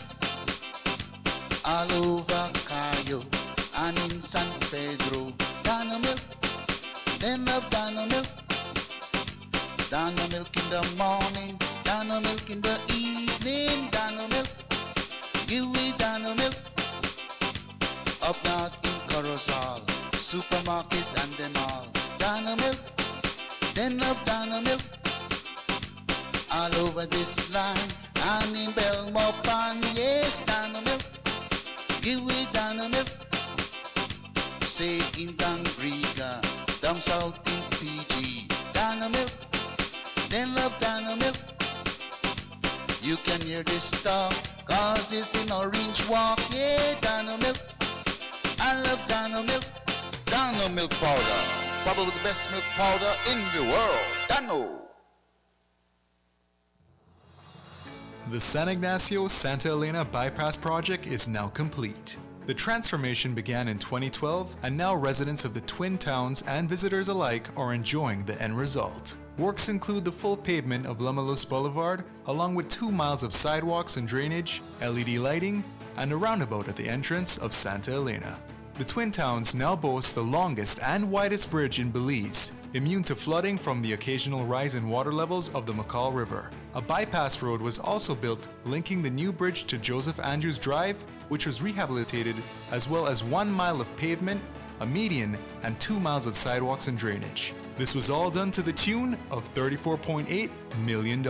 All over Cayo and in San Pedro, Dano milk, then love Dano milk. Dano milk in the morning, Dano milk in the evening, Dano milk. Give me Dano milk. Up north in Corozal, supermarket and them all. Dano milk, then love Dano milk. All over this land and in Belmopan, yes, Dano milk. Give me Dano milk. Say in Dangriga, down south in PG, Dano milk, then love Dano milk. You can hear this talk, cause it's in Orange Walk, yeah, Dano milk. I love Dano milk. Dano milk powder, probably the best milk powder in the world, Dano. The San Ignacio-Santa Elena Bypass project is now complete. The transformation began in 2012, and now residents of the Twin Towns and visitors alike are enjoying the end result. Works include the full pavement of Lamalus Boulevard, along with 2 miles of sidewalks and drainage, LED lighting, and a roundabout at the entrance of Santa Elena. The Twin Towns now boast the longest and widest bridge in Belize, immune to flooding from the occasional rise in water levels of the McCall River. A bypass road was also built linking the new bridge to Joseph Andrews Drive, which was rehabilitated, as well as 1 mile of pavement, a median, and 2 miles of sidewalks and drainage. This was all done to the tune of $34.8 million.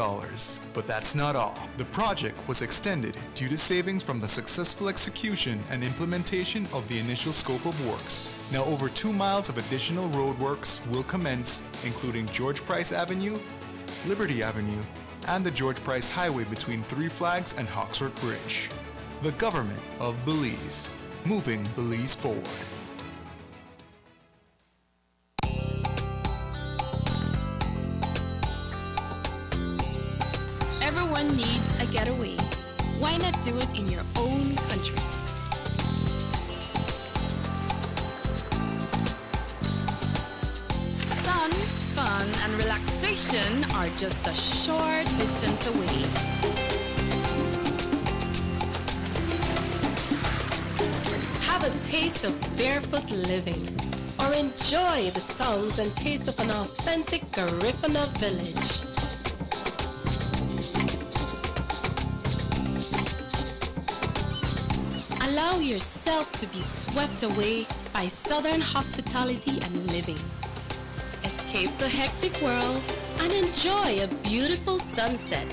But that's not all. The project was extended due to savings from the successful execution and implementation of the initial scope of works. Now over 2 miles of additional roadworks will commence, including George Price Avenue, Liberty Avenue, and the George Price Highway between Three Flags and Hawksworth Bridge. The government of Belize, moving Belize forward. Everyone needs a getaway. Why not do it in your own country? Sun, fun, and relaxation are just a short distance away. taste of barefoot living, or enjoy the sounds and taste of an authentic Garifuna village. Allow yourself to be swept away by Southern hospitality and living. Escape the hectic world and enjoy a beautiful sunset.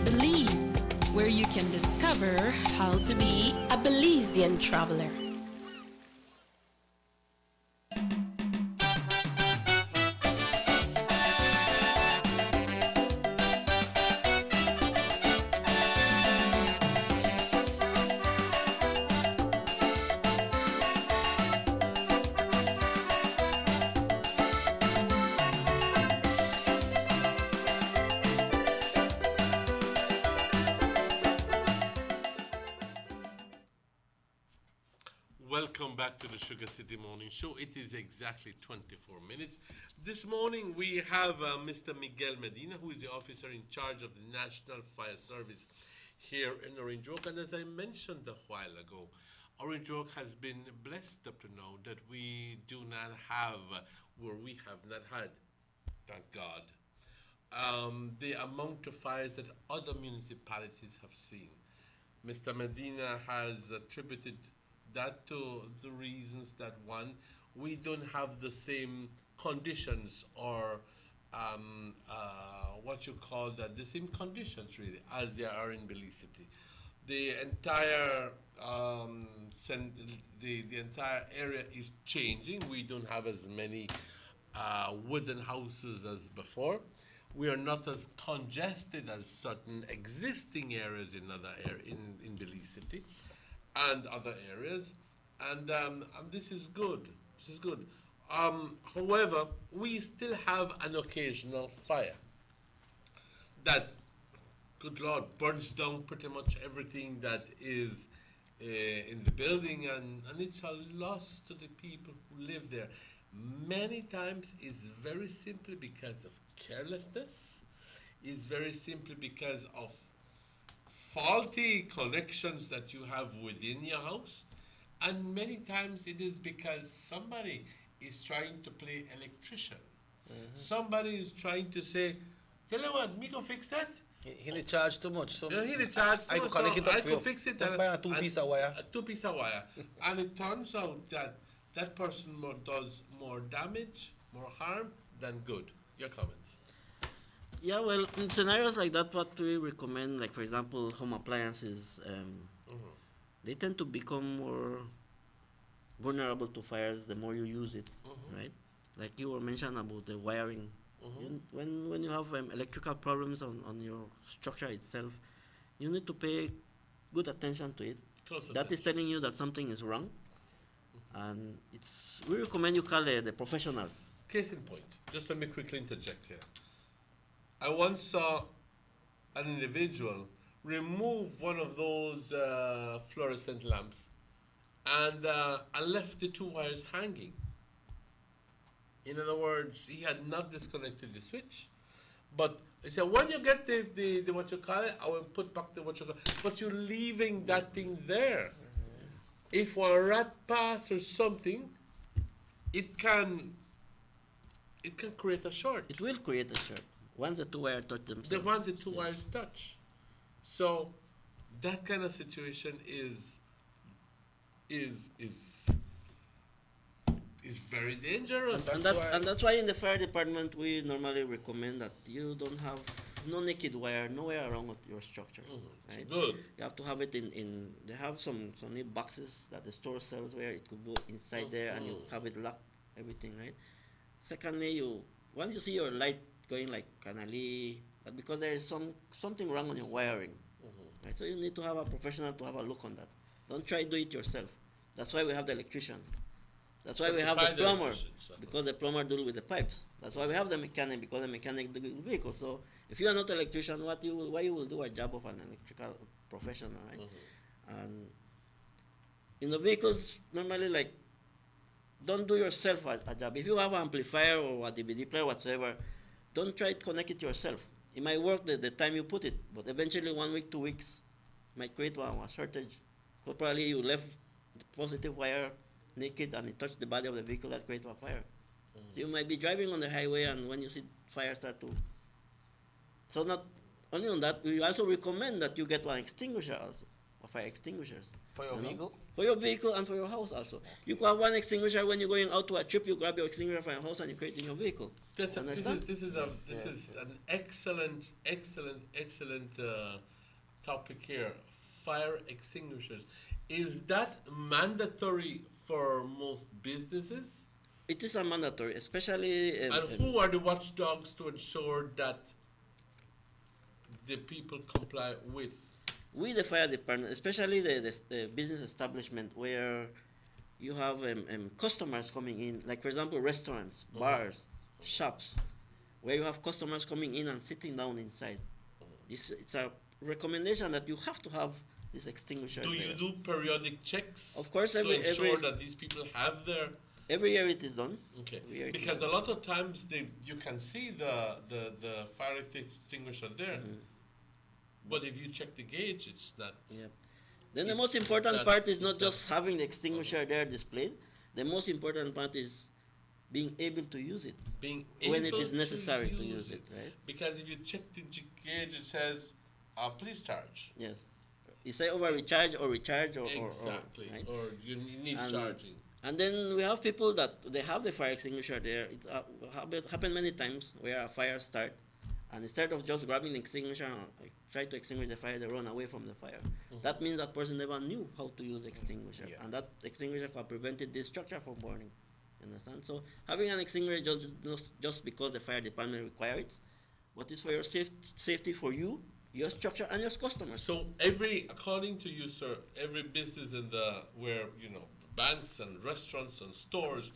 Belize, where you can discover how to be a Belizean traveler. Welcome back to the Sugar City Morning Show. It is exactly 24 minutes. This morning we have Mr. Miguel Medina, who is the officer in charge of the National Fire Service here in Orange Walk. And as I mentioned a while ago, Orange Walk has been blessed up to now that we do not have, where we have not had, thank God, the amount of fires that other municipalities have seen. Mr. Medina has attributed that to the reasons that, one, we don't have the same conditions or what you call that, the same conditions really as there are in Belize City. The entire the entire area is changing. We don't have as many wooden houses as before. We are not as congested as certain existing areas in other in Belize City and other areas, and this is good. This is good. However, we still have an occasional fire that, good Lord, burns down pretty much everything that is in the building, and it's a loss to the people who live there. Many times it's very simply because of carelessness, it's very simply because of faulty connections that you have within your house, and many times it is because somebody is trying to play electrician. Somebody is trying to say, tell you what, me go fix that. He didn't charge too much. So he didn't charge too I much, could connect it up I for could you. fix it. Just buy a two-piece of wire. A two-piece of wire. And it turns out that that person does more damage, more harm than good. Your comments? Yeah, well, in scenarios like that, what we recommend, like for example, home appliances, they tend to become more vulnerable to fires the more you use it, right? Like you were mentioning about the wiring. When you have electrical problems on your structure itself, you need to pay good attention to it. That is telling you that something is wrong, and we recommend you call the professionals. Case in point, just let me quickly interject here. I once saw an individual remove one of those fluorescent lamps and left the two wires hanging. In other words, he had not disconnected the switch. But he said, when you get the what you call it, I will put back the what you call it. But you're leaving that thing there. If a rat pass or something, it can create a short. It will create a short. Once the two wires touch themselves. Once the two wires touch. So that kind of situation is very dangerous. And that's why in the fire department we normally recommend that you don't have no naked wire nowhere around your structure. Right? Good. You have to have it in they have some neat boxes that the store sells where it could go inside there and you have it locked, everything, right? Secondly, once you see your light going like canally, but because there is something wrong on your wiring, right? So you need to have a professional to have a look on that. Don't try to do it yourself. That's why we have the electricians. That's why we have the plumber, because the plumber deals with the pipes. That's why we have the mechanic, because the mechanic deals with the vehicle. So if you are not an electrician, why you will do a job of an electrical professional, right? And in the vehicles, normally, like, don't do yourself a job. If you have an amplifier or a DVD player, whatsoever, don't try to connect it yourself. It might work the time you put it, but eventually 1 week, 2 weeks might create a shortage So probably you left the positive wire naked and it touched the body of the vehicle that created a fire. You might be driving on the highway and when you see fire start to... So not only on that, we also recommend that you get one extinguisher also, or fire extinguishers. For your vehicle? For your vehicle and for your house also. You could have one extinguisher when you're going out to a trip, you grab your extinguisher from your house and you create it in your vehicle. This is an excellent topic here. Fire extinguishers. Is that mandatory for most businesses? It is a mandatory, especially... and who are the watchdogs to ensure that the people comply with? We, the fire department, especially the business establishment where you have customers coming in, like for example restaurants, bars, shops, where you have customers coming in and sitting down inside. It's a recommendation that you have to have this extinguisher. Do you do periodic checks? Of course, to ensure that these people have their... Every year it is done. Okay, because a lot of times you can see the fire extinguisher there, but if you check the gauge, it's not. Yeah. Then the most important part is not just having the extinguisher there displayed. The most important part is being able to use it. Being when it able is necessary to to use it, right? Because if you check the gauge, it says, please charge. Yes. You say over recharge or recharge or exactly, right? Or you need charging. And then we have people that they have the fire extinguisher there. It happened many times where a fire starts, and instead of just grabbing the extinguisher and try to extinguish the fire, they run away from the fire. That means that person never knew how to use the extinguisher, and that extinguisher could have prevented this structure from burning. Understand? So having an extinguisher just because the fire department requires it, but it's for your safety for you, your structure, and your customers. So according to you, sir, every business where banks and restaurants and stores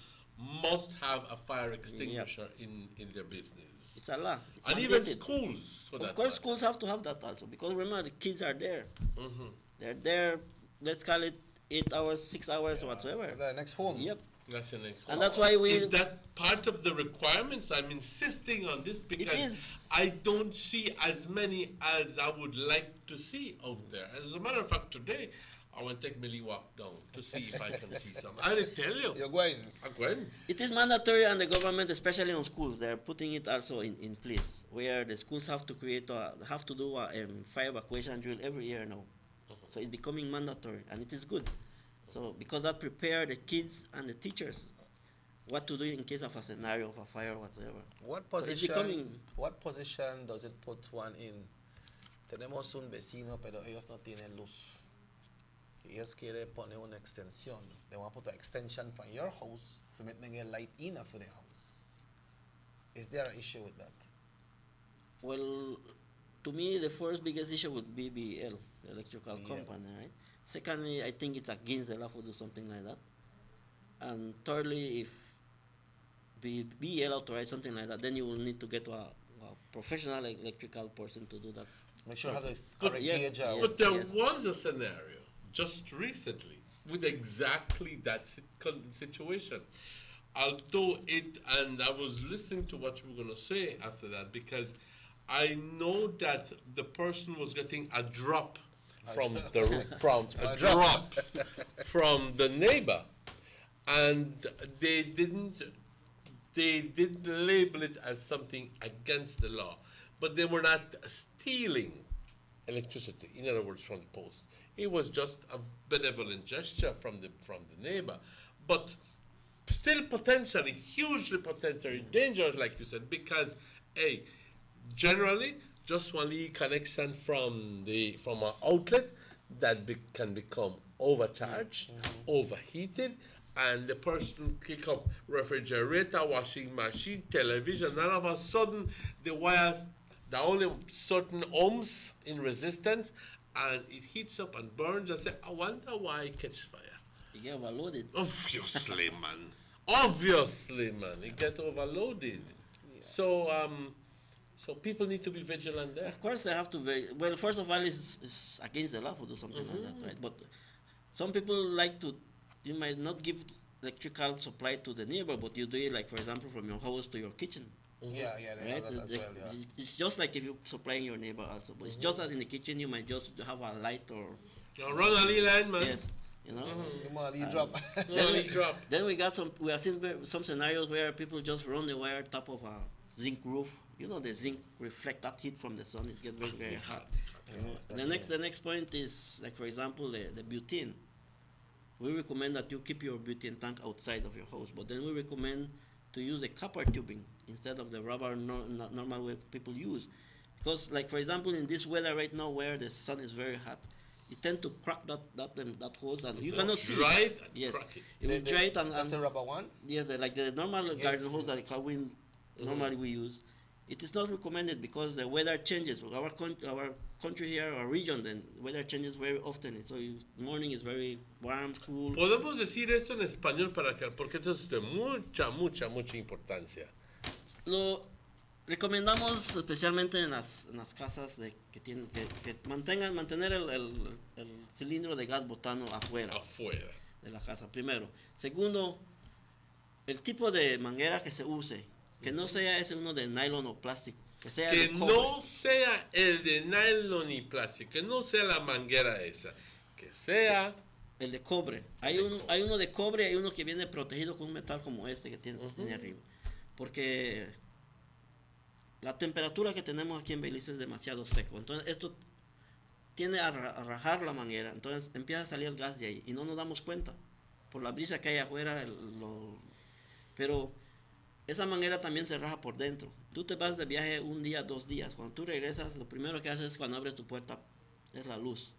must have a fire extinguisher in their business. It's a law. And even schools. Of course, schools have to have that also, because remember, the kids are there. They're there, let's call it 8 hours, 6 hours, whatsoever. Their next home. Yep. That's your next And home. that's why Is that part of the requirements? I'm insisting on this because I don't see as many as I would like to see out there. As a matter of fact, today, I want to take Millie walk down to see if I can see some. I will tell you. You're going. I'm going. It is mandatory, and the government, especially on schools, they're putting it also in place, where the schools have to have to do a fire evacuation drill every year now. So it's becoming mandatory, and it is good. So because that prepare the kids and the teachers what to do in case of a scenario of a fire or whatever. What position does it put one in? Tenemos un vecino, pero ellos no tienen luz. Ellos quieren poner una extensión. They want to put an extension from your house to make them get light enough for their house. Is there an issue with that? Well, to me, the first biggest issue would be BL, the electrical company, right? Secondly, I think it's against the law to do something like that. And thirdly, if BL authorized something like that, then you will need to get to a professional electrical person to do that. Make sure you have the correct gauge out. But there was a scenario just recently with exactly that situation. Although and I was listening to what you were going to say after that, because I know that the person was getting a drop from the neighbor, and they didn't label it as something against the law, but they were not stealing electricity, in other words, from the post. It was just a benevolent gesture from the neighbor, but still potentially, hugely potentially dangerous, like you said, because generally just one lead connection from an outlet that can become overcharged, overheated, and the person kick up refrigerator, washing machine, television, and all of a sudden the wires, there are only certain ohms in resistance, and it heats up and burns. I say, I wonder why it catch fire. You get overloaded. Obviously, man. Obviously, man. It get overloaded. Yeah. So people need to be vigilant there. Of course, they have to be. Well, first of all, it's against the law to do something like that, right? But some people like to. You might not give electrical supply to the neighbor, but you do it, like, for example, from your house to your kitchen. Yeah, they right? have that as well, yeah. It's just like if you're supplying your neighbor also, but it's just as in the kitchen, you might just have a light or Run a little line, man. Yes. You know, drop. Then we are seeing some scenarios where people just run the wire top of a zinc roof. You know, the zinc reflect that heat from the sun. It gets very, very hot. You know? The next point is, like for example, the butane. We recommend that you keep your butane tank outside of your house, but then we recommend to use the copper tubing instead of the rubber normal way people use, because, like for example, in this weather right now where the sun is very hot, you tend to crack that hose, and you cannot see it. Yes, it will dry it. And that's a rubber one. Yes, like the normal garden hose that normally we use. It is not recommended because the weather changes. Our country here, our region, then weather changes very often. So morning is very warm, cool. Podemos decir esto en español porque esto es de mucha importancia. Lo recomendamos especialmente en las casas que mantener el cilindro de gas botano afuera de la casa, primero. Segundo, el tipo de manguera que se use, que no sea ese uno de nylon o plástico, que no sea el de nylon y plástico, que no sea la manguera esa, que sea el de cobre. Hay uno de cobre, hay uno que viene protegido con un metal como este que tiene arriba, porque la temperatura que tenemos aquí en Belice es demasiado seco, entonces esto tiende a rajar la manguera, entonces empieza a salir el gas de ahí y no nos damos cuenta por la brisa que hay afuera, pero esa manguera también se raja por dentro. Tú te vas de viaje un día, 2 días, cuando tú regresas, lo primero que haces cuando abres tu puerta es la luz.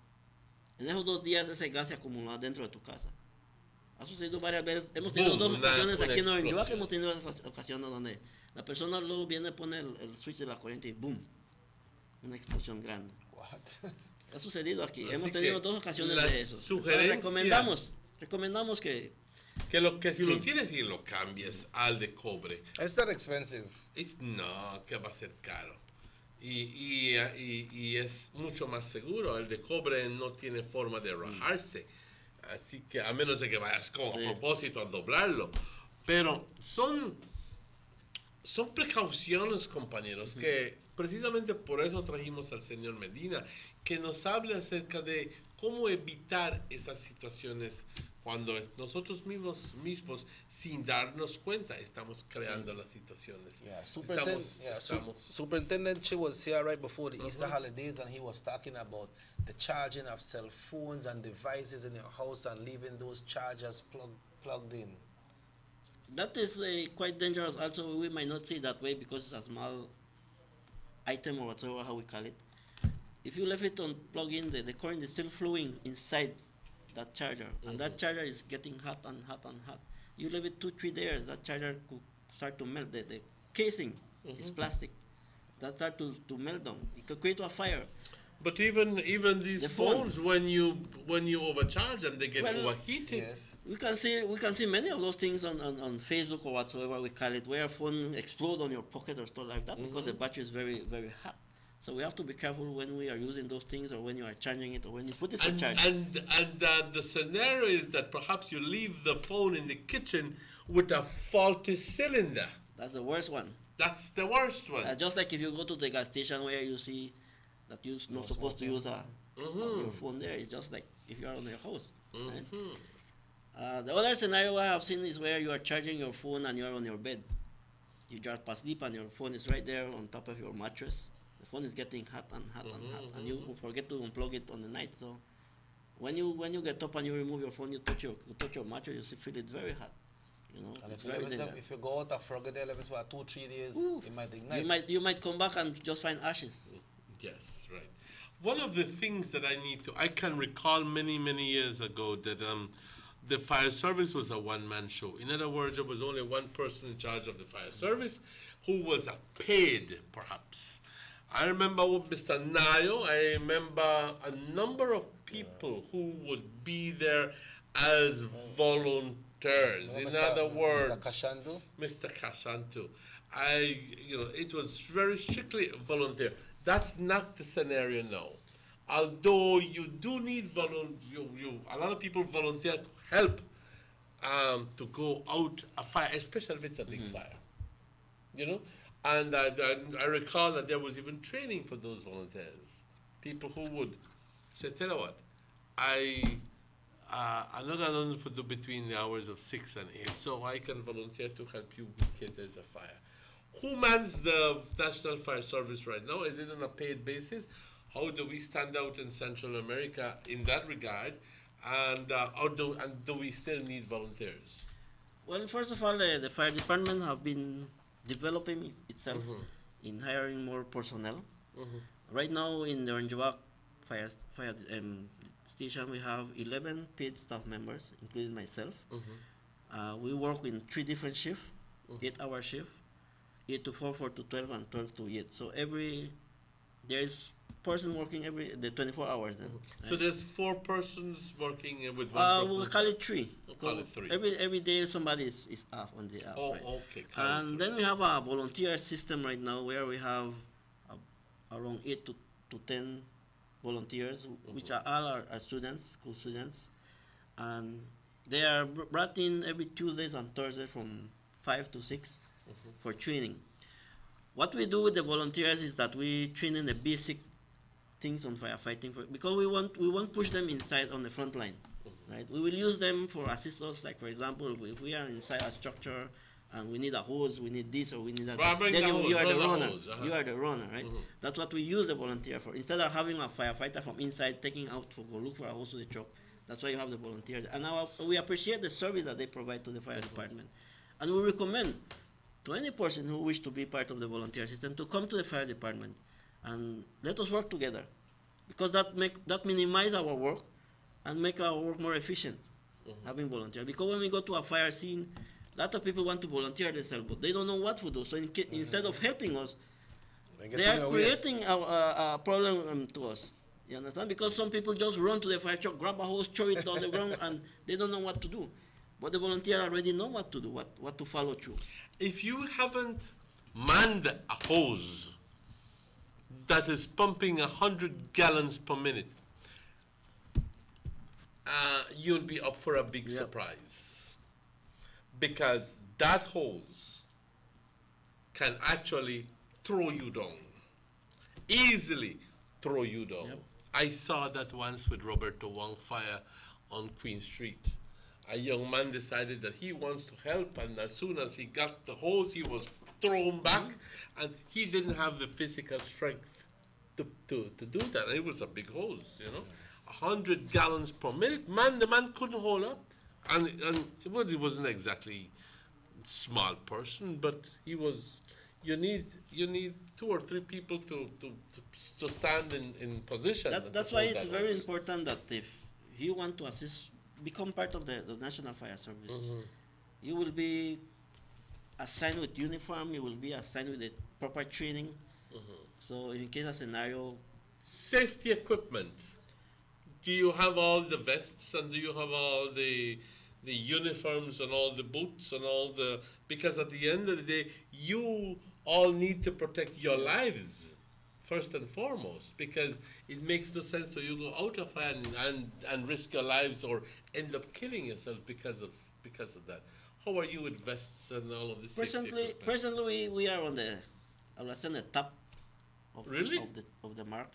En esos 2 días ese gas se acumula dentro de tu casa. Ha sucedido varias veces, hemos tenido 2 ocasiones aquí en Nueva York, hemos tenido ocasiones donde la persona luego viene, pone el switch de la corriente y boom, una explosión grande. Ha sucedido aquí, hemos tenido 2 ocasiones de eso. Recomendamos que si lo tienes y lo cambies al de cobre. It's not expensive. No, que va a ser caro. Y es mucho más seguro. El de cobre no tiene forma de rajarse. Así que a menos de que vayas a propósito a doblarlo. Pero son precauciones, compañeros, que precisamente por eso trajimos al señor Medina, que nos hable acerca de cómo evitar esas situaciones cuando nosotros mismos sin darnos cuenta estamos creando las situaciones. Superintendent Chi was here right before the Easter holidays, and he was talking about the charging of cell phones and devices in your house and leaving those chargers plugged in. That is quite dangerous. Also, we might not see it that way because it's a small item or whatever, how we call it. If you left it on plug in, the current is still flowing inside that charger, and that charger is getting hot and hot and hot. You leave it 2-3 days, that charger could start to melt. The casing is plastic. That start to melt down. It could create a fire. But even these phones, when you overcharge them, they get overheated. Yes. We can see many of those things on Facebook or whatsoever we call it, where a phone explode on your pocket or stuff like that because the battery is very, very hot. So we have to be careful when we are using those things or when you are charging it or when you put it for charging. And the scenario is that perhaps you leave the phone in the kitchen with a faulty cylinder. That's the worst one. That's the worst one. Just like if you go to the gas station where you see that you're not supposed to use your phone there. It's just like if you are on your house. Right? The other scenario I have seen is where you are charging your phone and you are on your bed. You just pass sleep and your phone is right there on top of your mattress. The phone is getting hot and hot and hot, and you forget to unplug it on the night. So when you get up and you remove your phone, you touch your mattress, you feel it very hot. You know, and if you go out of Frogedale levels for 2-3 days, it might ignite. You might come back and just find ashes. Yes, right. One of the things that I can recall many years ago that the fire service was a one-man show. In other words, there was only one person in charge of the fire service who was paid, perhaps. I remember with Mr. Nayo, I remember a number of people who would be there as volunteers. In other words, Mr. Kashantu. It was very strictly volunteer. That's not the scenario now. Although you do need a lot of people volunteer to help to go out a fire, especially if it's a big fire. You know? And I recall that there was even training for those volunteers. People who would say, tell you what, I'm not alone for between the hours of 6 and 8, so I can volunteer to help you in case there's a fire. Who mans the National Fire Service right now? Is it on a paid basis? How do we stand out in Central America in that regard? And do we still need volunteers? Well, first of all, the fire department have been developing itself in hiring more personnel. Right now in the Orange Walk fire station, we have 11 paid staff members, including myself. We work in 3 different shifts, 8-hour shift, 8 to 4, 4 to 12, and 12 to 8. So there's person working the 24 hours then. So there's 4 persons working with one person? We'll call it 3. We'll call it 3. Every day somebody is off on the off. Oh, right? okay. And then we have a volunteer system right now where we have around 8 to 10 volunteers, which are all our students, school students. And they are brought in every Tuesdays and Thursdays from 5 to 6 for training. What we do with the volunteers is that we train in the basic things on firefighting, because we won't push them inside on the front line, right? We will use them for assist us. Like for example, if we are inside a structure and we need a hose, we need this or we need that, then you are the runner. You are the runner, right? That's what we use the volunteer for. Instead of having a firefighter from inside taking out to go look for a hose to the truck, that's why you have the volunteers. And we appreciate the service that they provide to the fire department, and we recommend to any person who wish to be part of the volunteer system to come to the fire department and let us work together, because that minimize our work and make our work more efficient, having volunteers. Because when we go to a fire scene, a lot of people want to volunteer themselves, but they don't know what to do. So instead of helping us, they are creating a problem to us. You understand? Because some people just run to the fire truck, grab a hose, throw it down the ground, and they don't know what to do. But the volunteer already know what to do, what to follow through. If you haven't manned a hose that is pumping 100 gallons per minute, you'll be up for a big surprise. Because that hose can actually throw you down, easily throw you down. I saw that once with Roberto Wong fire on Queen Street. A young man decided that he wants to help, and as soon as he got the hose, he was thrown back, and he didn't have the physical strength to do that. It was a big hose, 100 gallons per minute. The man couldn't hold up, and he wasn't exactly a small person, but he was. You need 2 or 3 people to stand in position. That's why it's very important that if you want to assist, become part of the National Fire Service. You will be assigned with uniform, you will be assigned with the proper training. So in case of scenario. Safety equipment. Do you have all the vests, and do you have all the uniforms and all the boots and all the, because at the end of the day, you all need to protect your lives first and foremost, because it makes no sense to you go out of fire and risk your lives or end up killing yourself because of that. How are you with vests and all of this? Presently, we are on the, I would say, the top of the mark.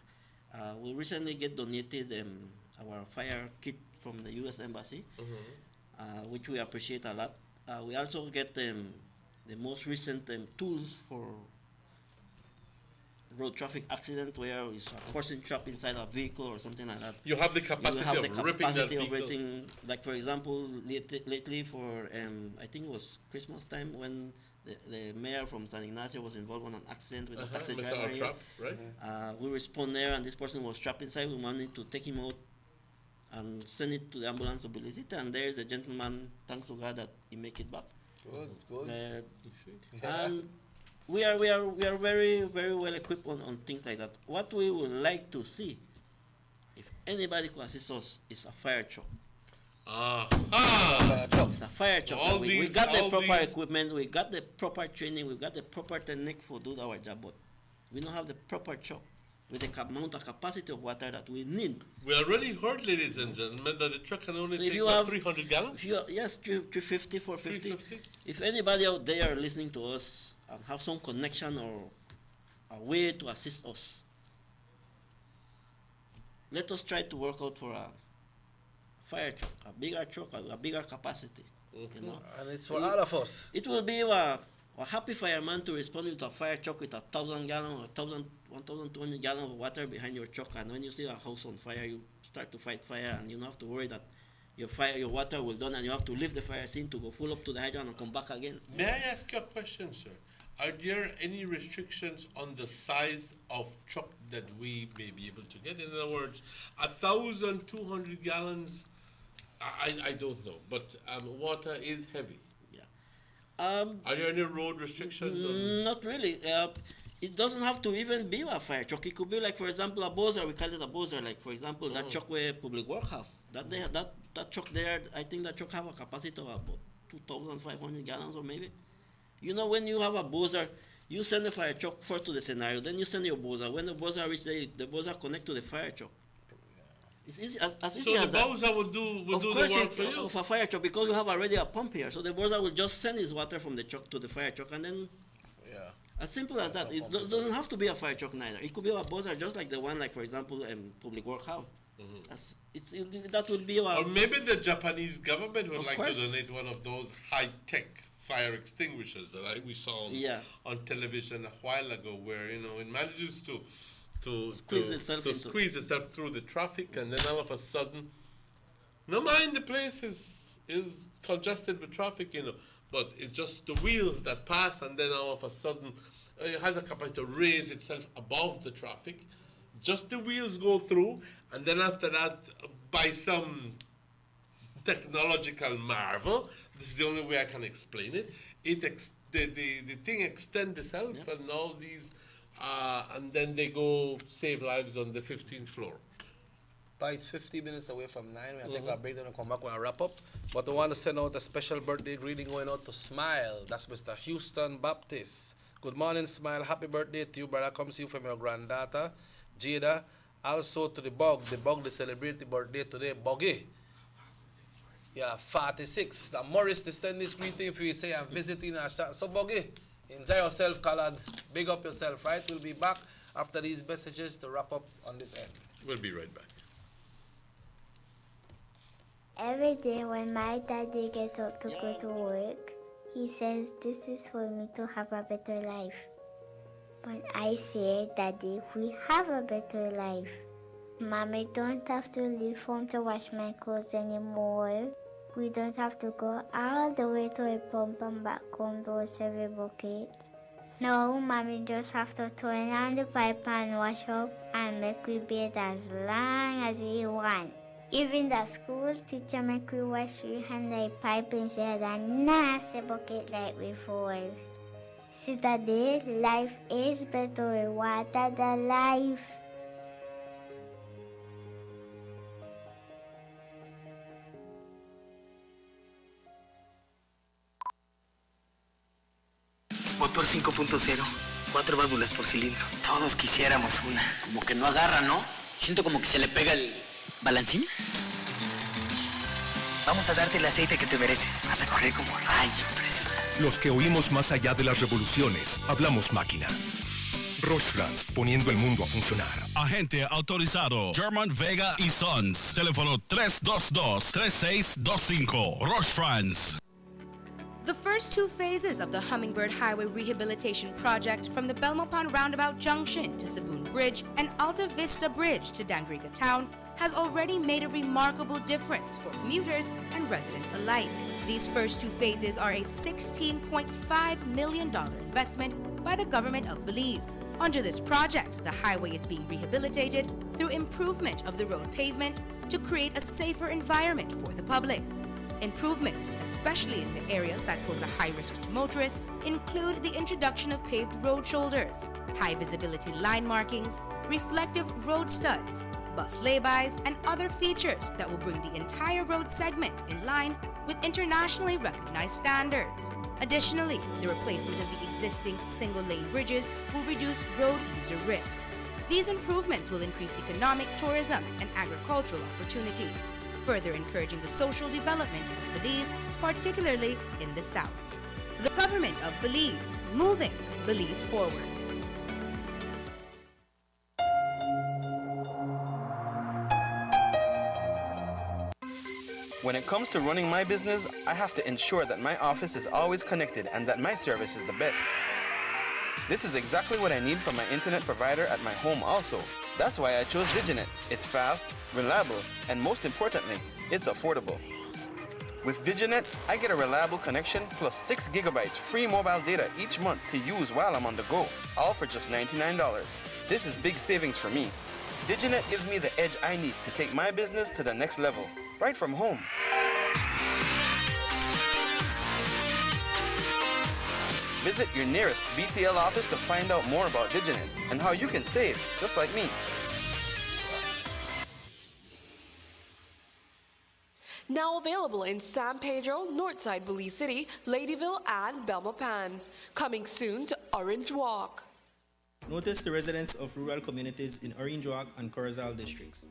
We recently get donated our fire kit from the U.S. Embassy, which we appreciate a lot. We also get the most recent tools for road traffic accident, where is a person trapped inside a vehicle or something like that. You have the capacity of ripping that vehicle. Like for example, lately for I think it was Christmas time, when the mayor from San Ignacio was involved in an accident with a taxi driver here. Right? We respond there, and this person was trapped inside. We wanted to take him out and send it to the ambulance to Belicita, and there's the gentleman, thanks to God, that he make it back. Good. And we are very, very well equipped on things like that. What we would like to see, if anybody could assist us, is a fire truck. It's a fire truck. We got the proper equipment, we got the proper training, we got the proper technique for do our job, but we don't have the proper truck with the amount of capacity of water that we need. We already heard, ladies and gentlemen, that the truck can only take 300 gallons? Yes, 350, 450. If anybody out there listening to us and have some connection or a way to assist us, let us try to work out for fire truck, a bigger truck, a bigger capacity. You know? And it's for all of us. It will be a happy fireman to respond with a fire truck with 1,000 gallons or 1,200 gallons of water behind your truck. And when you see a house on fire, you start to fight fire, and you don't have to worry that your water will done, and you have to leave the fire scene to go full up to the hydrant and come back again. May I ask you a question, sir? Are there any restrictions on the size of truck that we may be able to get? In other words, 1,200 gallons, I don't know, but water is heavy. Are there any road restrictions? Not really. It doesn't have to even be a fire truck. It could be like, for example, a Bozer. We call it a Bozer. Like, for example, that truck where Public Works have. That truck there, I think that truck have a capacity of about 2,500 gallons or maybe. You know, when you have a Bozer, you send the fire truck first to the scenario, then you send your Bozer. When the Bozer reaches the Bozer connect to the fire truck. It's easy, as easy as that. So the Bozer will do the work for you? Of a fire truck, because you have already a pump here. So the Bozer will just send his water from the truck to the fire truck, and then as simple as that. It doesn't have to be a fire truck neither. It could be a Bozer, just like the one, like, for example, Public Works have. That would be or maybe the Japanese government would like course. to donate one of those high-tech fire extinguishers that we saw on television a while ago, where it manages to squeeze itself through the traffic, and then all of a sudden, no mind the place is congested with traffic, but it's just the wheels that pass, and then all of a sudden it has a capacity to raise itself above the traffic. Just the wheels go through, and then after that, by some technological marvel, this is the only way I can explain it, the thing extends itself, and all these, and then they go save lives on the 15th floor. But it's 50 minutes away from 9. We'll take our break, then we'll come back when I wrap up. But I want to send out a special birthday greeting going out to Smile. That's Mr. Houston Baptist. Good morning, Smile. Happy birthday to you, brother. Comes to you from your granddaughter, Jada. Also to the Bug they celebrate the birthday today, Buggy. Yeah, 46. Now, Morris, they send this greeting for you, say I'm visiting our shop. So, Buggy, enjoy yourself, colored. Big up yourself, right? We'll be back after these messages to wrap up on this end. We'll be right back. Every day when my daddy gets up to go to work, he says this is for me to have a better life. But I say, Daddy, we have a better life. Mommy don't have to leave home to wash my clothes anymore. We don't have to go all the way to a pump and back home to wash every bucket. No, Mommy just have to turn on the pipe and wash up and make we bathe as long as we want. Even the school teacher make we wash we hand the pipe instead of a nasty bucket like before. See, Daddy, life is better with water than life. Motor 5.0, 4 válvulas por cilindro. Todos quisiéramos una. Como que no agarra, ¿no? Siento como que se le pega el balancín. Vamos a darte el aceite que te mereces. Vas a correr como rayo, preciosa. Los que oímos más allá de las revoluciones, hablamos máquina. Rostrands, poniendo el mundo a funcionar. Agente autorizado German Vega y Sons. Teléfono 322-3625. Rostrands. The first two phases of the Hummingbird Highway Rehabilitation Project from the Belmopan Roundabout Junction to Saboon Bridge and Alta Vista Bridge to Dangriga Town has already made a remarkable difference for commuters and residents alike. These first two phases are a $16.5 million investment by the government of Belize. Under this project, the highway is being rehabilitated through improvement of the road pavement to create a safer environment for the public. Improvements, especially in the areas that pose a high risk to motorists, include the introduction of paved road shoulders, high visibility line markings, reflective road studs, bus laybys, and other features that will bring the entire road segment in line with internationally recognized standards. Additionally, the replacement of the existing single-lane bridges will reduce road user risks. These improvements will increase economic, tourism, and agricultural opportunities, further encouraging the social development of Belize, particularly in the south. The government of Belize, moving Belize forward. When it comes to running my business, I have to ensure that my office is always connected and that my service is the best. This is exactly what I need from my internet provider at my home also. That's why I chose Diginet. It's fast, reliable, and most importantly, it's affordable. With Diginet, I get a reliable connection plus 6 gigabytes free mobile data each month to use while I'm on the go, all for just $99. This is big savings for me. Diginet gives me the edge I need to take my business to the next level, right from home. Visit your nearest BTL office to find out more about Diginet and how you can save, just like me. Now available in San Pedro, Northside Belize City, Ladyville, and Belmopan. Coming soon to Orange Walk. Notice the residents of rural communities in Orange Walk and Corozal districts.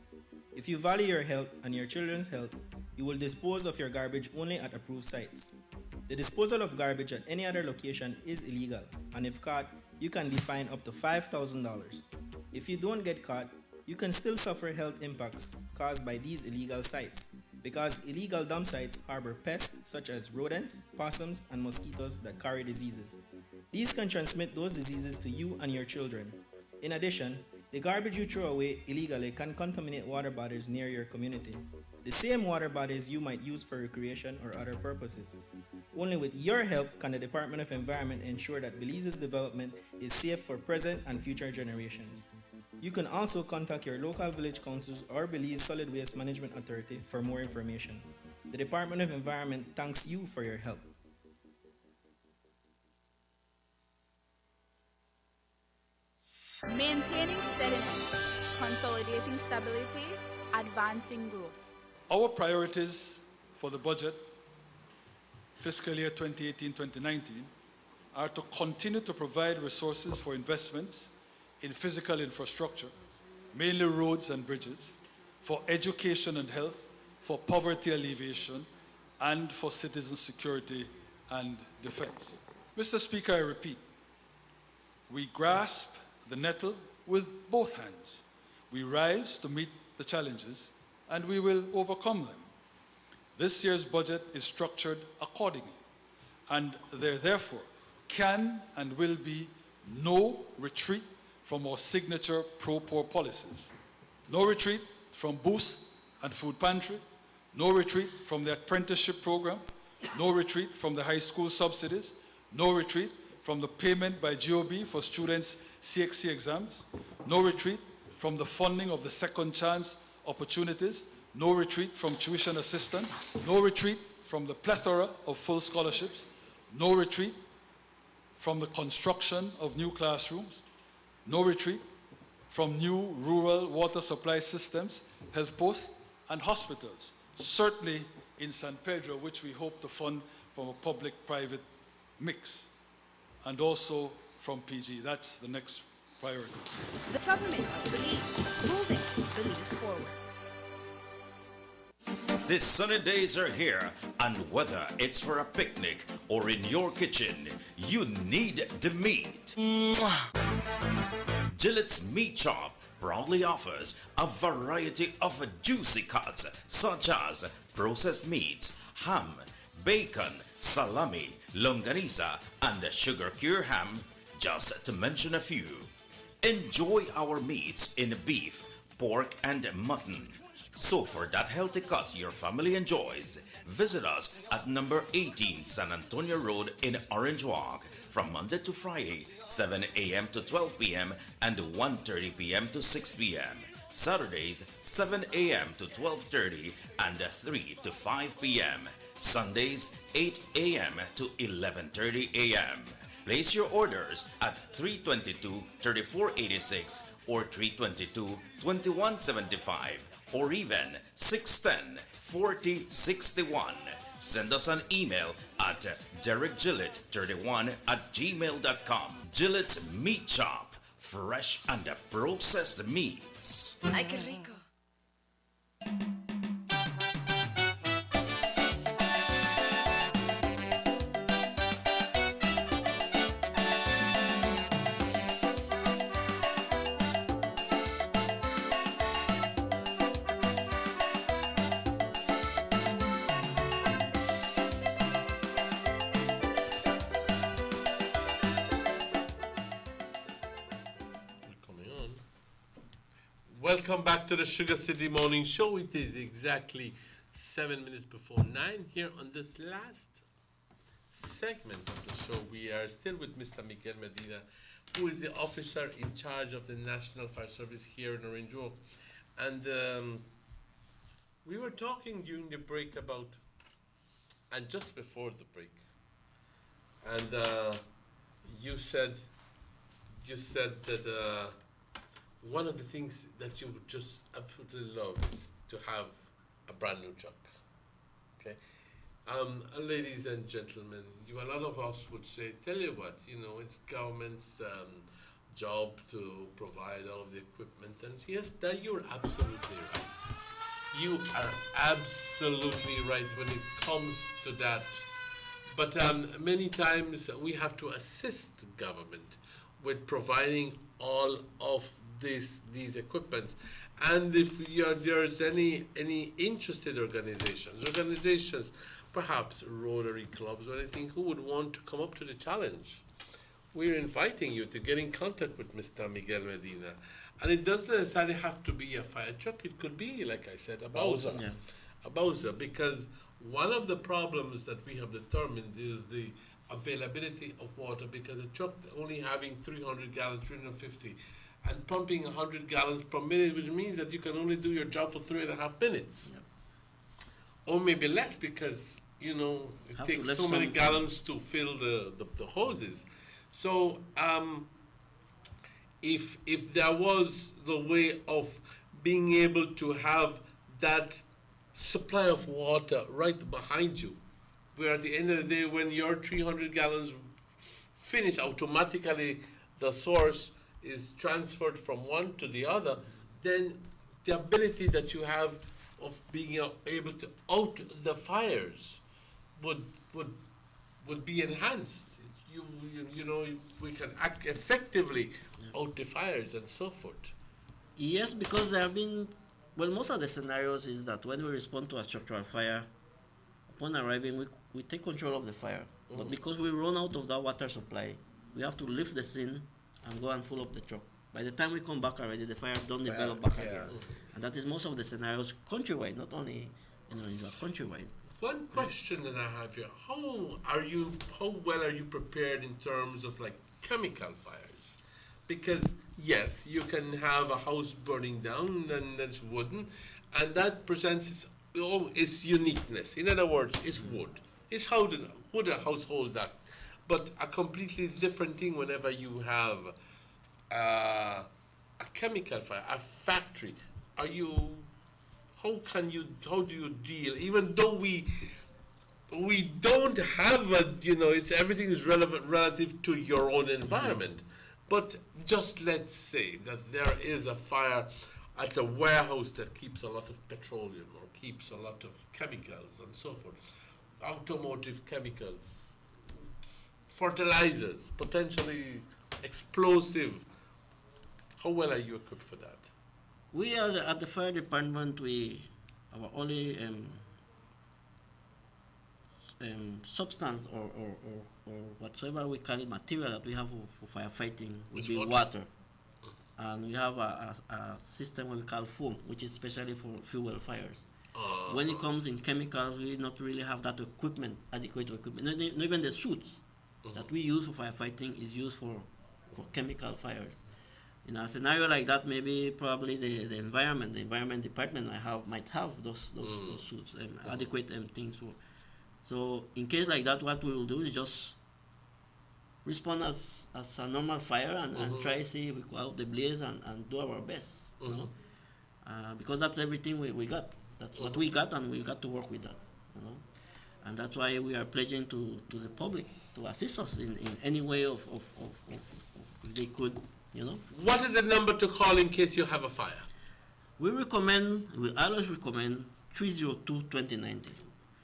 If you value your health and your children's health, you will dispose of your garbage only at approved sites. The disposal of garbage at any other location is illegal, and if caught, you can be fined up to $5,000. If you don't get caught, you can still suffer health impacts caused by these illegal sites, because illegal dump sites harbor pests such as rodents, possums, and mosquitoes that carry diseases. These can transmit those diseases to you and your children. In addition, the garbage you throw away illegally can contaminate water bodies near your community, the same water bodies you might use for recreation or other purposes. Only with your help can the Department of Environment ensure that Belize's development is safe for present and future generations. You can also contact your local village councils or Belize Solid Waste Management Authority for more information. The Department of Environment thanks you for your help. Maintaining steadiness, consolidating stability, advancing growth. Our priorities for the budget, fiscal year 2018-2019, are to continue to provide resources for investments in physical infrastructure, mainly roads and bridges, for education and health, for poverty alleviation, and for citizen security and defense. Mr. Speaker, I repeat, we grasp the nettle with both hands. We rise to meet the challenges, and we will overcome them. This year's budget is structured accordingly, and there therefore can and will be no retreat from our signature pro-poor policies. No retreat from Boost and Food Pantry, no retreat from the apprenticeship program, no retreat from the high school subsidies, no retreat from the payment by GOB for students' CXC exams, no retreat from the funding of the second chance opportunities, no retreat from tuition assistance, no retreat from the plethora of full scholarships, no retreat from the construction of new classrooms, no retreat from new rural water supply systems, health posts, and hospitals, certainly in San Pedro, which we hope to fund from a public-private mix, and also from PG. That's the next priority. The government of Belize, moving Belize forward. The sunny days are here, and whether it's for a picnic or in your kitchen, you need the meat. Gillette's Meat Shop proudly offers a variety of juicy cuts such as processed meats, ham, bacon, salami, longaniza, and sugar cure ham, just to mention a few. Enjoy our meats in beef, pork, and mutton. So for that healthy cut your family enjoys, visit us at number 18 San Antonio Road in Orange Walk from Monday to Friday, 7 a.m. to 12 p.m. and 1:30 p.m. to 6 p.m. Saturdays, 7 a.m. to 12:30 and 3 to 5 p.m. Sundays, 8 a.m. to 11:30 a.m. Place your orders at 322-3486 or 322-2175 or even 610-4061. Send us an email at derekgillett31@gmail.com. Gillette's Meat Shop, fresh and processed meats. Ay, qué rico. Welcome back to the Sugar City Morning Show. It is exactly 7 minutes before 9 here on this last segment of the show. We are still with Mr. Miguel Medina, who is the officer in charge of the National Fire Service here in Orange Walk. And we were talking during the break about, and just before the break, and you said that one of the things that you would just absolutely love is to have a brand new truck. Okay, ladies and gentlemen, a lot of us would say, tell you what, it's government's job to provide all of the equipment, and yes, that you're absolutely right. You are absolutely right when it comes to that. But many times we have to assist government with providing all of these equipments. And if there's any interested organizations, perhaps Rotary clubs or anything, who would want to come up to the challenge, we're inviting you to get in contact with Mr. Miguel Medina. And it doesn't necessarily have to be a fire truck. It could be, like I said, a Bowser. Yeah. A Bowser, because one of the problems that we have determined is the availability of water, because a truck only having 300 gallons, 350, and pumping 100 gallons per minute, which means that you can only do your job for 3.5 minutes. Yeah. Or maybe less, because, it takes so many gallons to fill the hoses. So if there was the way of being able to have that supply of water right behind you, where at the end of the day, when your 300 gallons finish, automatically the source is transferred from one to the other, then the ability that you have of being able to out the fires would be enhanced. We can act effectively out the fires and so forth. Yes, because there have been, most of the scenarios is that when we respond to a structural fire, upon arriving, we take control of the fire. Mm-hmm. But because we run out of that water supply, we have to leave the scene and go and fill up the truck. By the time we come back already, the fire don't develop back again. Mm-hmm. And that is most of the scenarios countrywide, not only in Orange Walk, countrywide. One question that I have here, how well are you prepared in terms of like chemical fires? Because yes, you can have a house burning down and that's wooden, and that presents its uniqueness. In other words, it's wood. It's how wood a household that. But a completely different thing whenever you have a chemical fire, a factory. How do you deal? Even though we don't have everything is relevant relative to your own environment. Mm-hmm. But just let's say that there is a fire at a warehouse that keeps a lot of petroleum or keeps a lot of chemicals and so forth, automotive chemicals, fertilizers, potentially explosive. How well are you equipped for that? We are at the fire department. Our only substance or whatsoever we call it, material that we have for firefighting would be water. And we have a system we call foam, which is especially for fuel fires. When it comes in chemicals, we not really have that adequate equipment. Not even the suits that we use for firefighting is used for chemical fires. In a scenario like that, probably the environment department might have those suits and adequate things for. So in case like that, what we will do is just respond as a normal fire and try to see if we go out the blaze and do our best. Because that's everything we got. That's what we got, and we got to work with that. And that's why we are pledging to the public to assist us in any way of if they could. What is the number to call in case you have a fire? We always recommend 302-2090.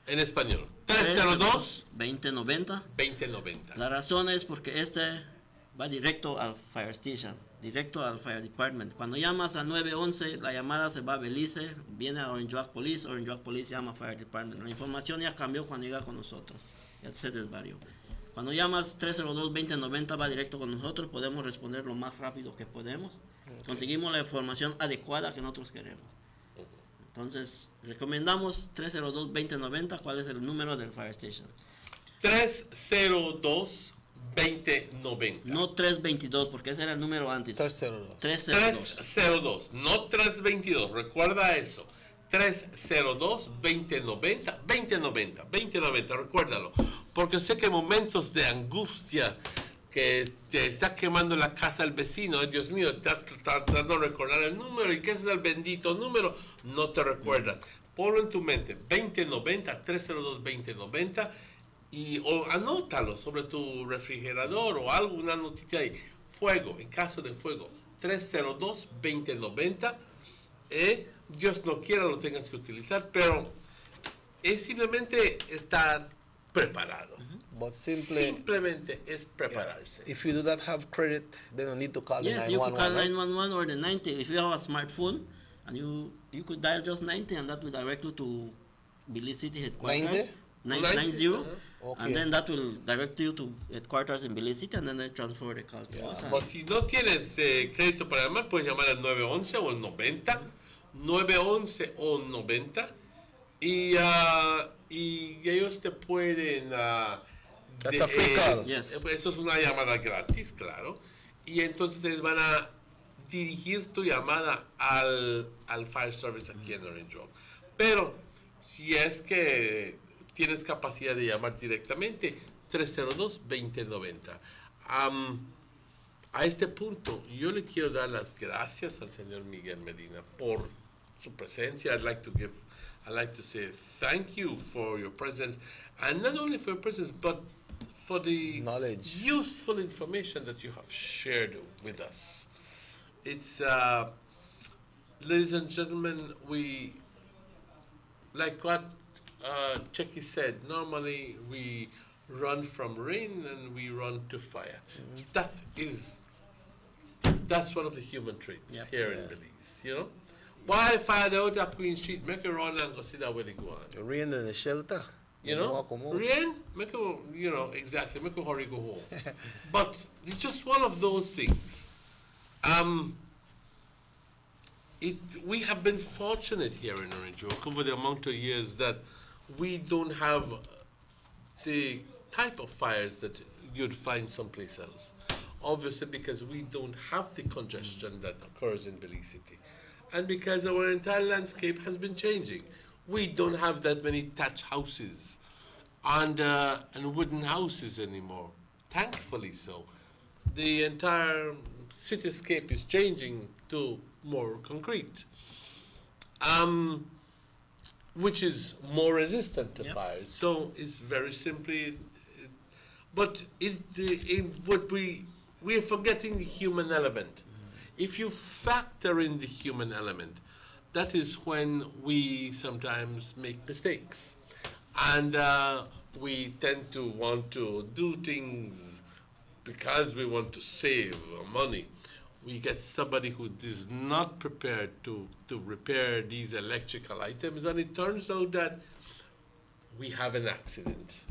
En español. 302-2090. La razón es porque va directo al fire station, directo al fire department. Cuando llamas a 911, la llamada se va a Belice, viene a Orange Walk Police llama a fire department. La información ya cambió cuando llega con nosotros, ya se desvarió. Cuando llamas 302-2090 va directo con nosotros, podemos responder lo más rápido que podemos. conseguimos la información adecuada que nosotros queremos. Entonces, recomendamos 302-2090, ¿cuál es el número del Fire Station? 302-2090. No 322, porque ese era el número antes. 302. 302, no 322, recuerda eso. 302-2090, 2090, recuérdalo. Porque sé que momentos de angustia, que te está quemando la casa del vecino, Dios mío, estás tratando de recordar el número, y qué es el bendito número, no te recuerdas. Ponlo en tu mente, 2090, 302-2090, o anótalo sobre tu refrigerador o algo, una notita ahí. Fuego, en caso de fuego, 302-2090. Dios no quiera lo tengas que utilizar, pero es simplemente estar preparado. But Simplemente es prepararse. If you do not have credit, then you need to call the 911. Yes, you could call right? 911 or the 90. If you have a smartphone, and you could dial just 90, and that will direct you to Belize City headquarters. 90? Okay. And then that will direct you to headquarters in Belize City, and then they transfer the call to us. O si no tienes crédito para llamar, puedes llamar al 911 o el 90, 911 o 90, y ellos te pueden... That's a free call. Eso es una llamada gratis, claro. Y entonces ellos van a dirigir tu llamada al Fire Service aquí en Orange Walk. Pero si es que tienes capacidad de llamar directamente, 302-2090. A este punto, yo le quiero dar las gracias al señor Miguel Medina por su presencia. I'd like to say thank you for your presence, and not only for your presence, but for the knowledge, useful information that you have shared with us. It's, ladies and gentlemen, we, like what Checky said, normally we run from rain and we run to fire. That's one of the human traits here in Belize, you know? Why fire out at Queen Street, make a run and go sit down where they go on. Rain in the shelter. You know, rain, make a, you know, exactly, make a hurry go home. But it's just one of those things. We have been fortunate here in Orange Walk over the amount of years that we don't have the type of fires that you'd find someplace else. Obviously because we don't have the congestion that occurs in Belize City. And because our entire landscape has been changing. We don't have that many thatch houses and wooden houses anymore, thankfully so. The entire cityscape is changing to more concrete, which is more resistant to fires. So it's very simply, but we're forgetting the human element. If you factor in the human element, that is when we sometimes make mistakes. And we tend to want to do things because we want to save money. We get somebody who is not prepared to repair these electrical items, and it turns out that we have an accident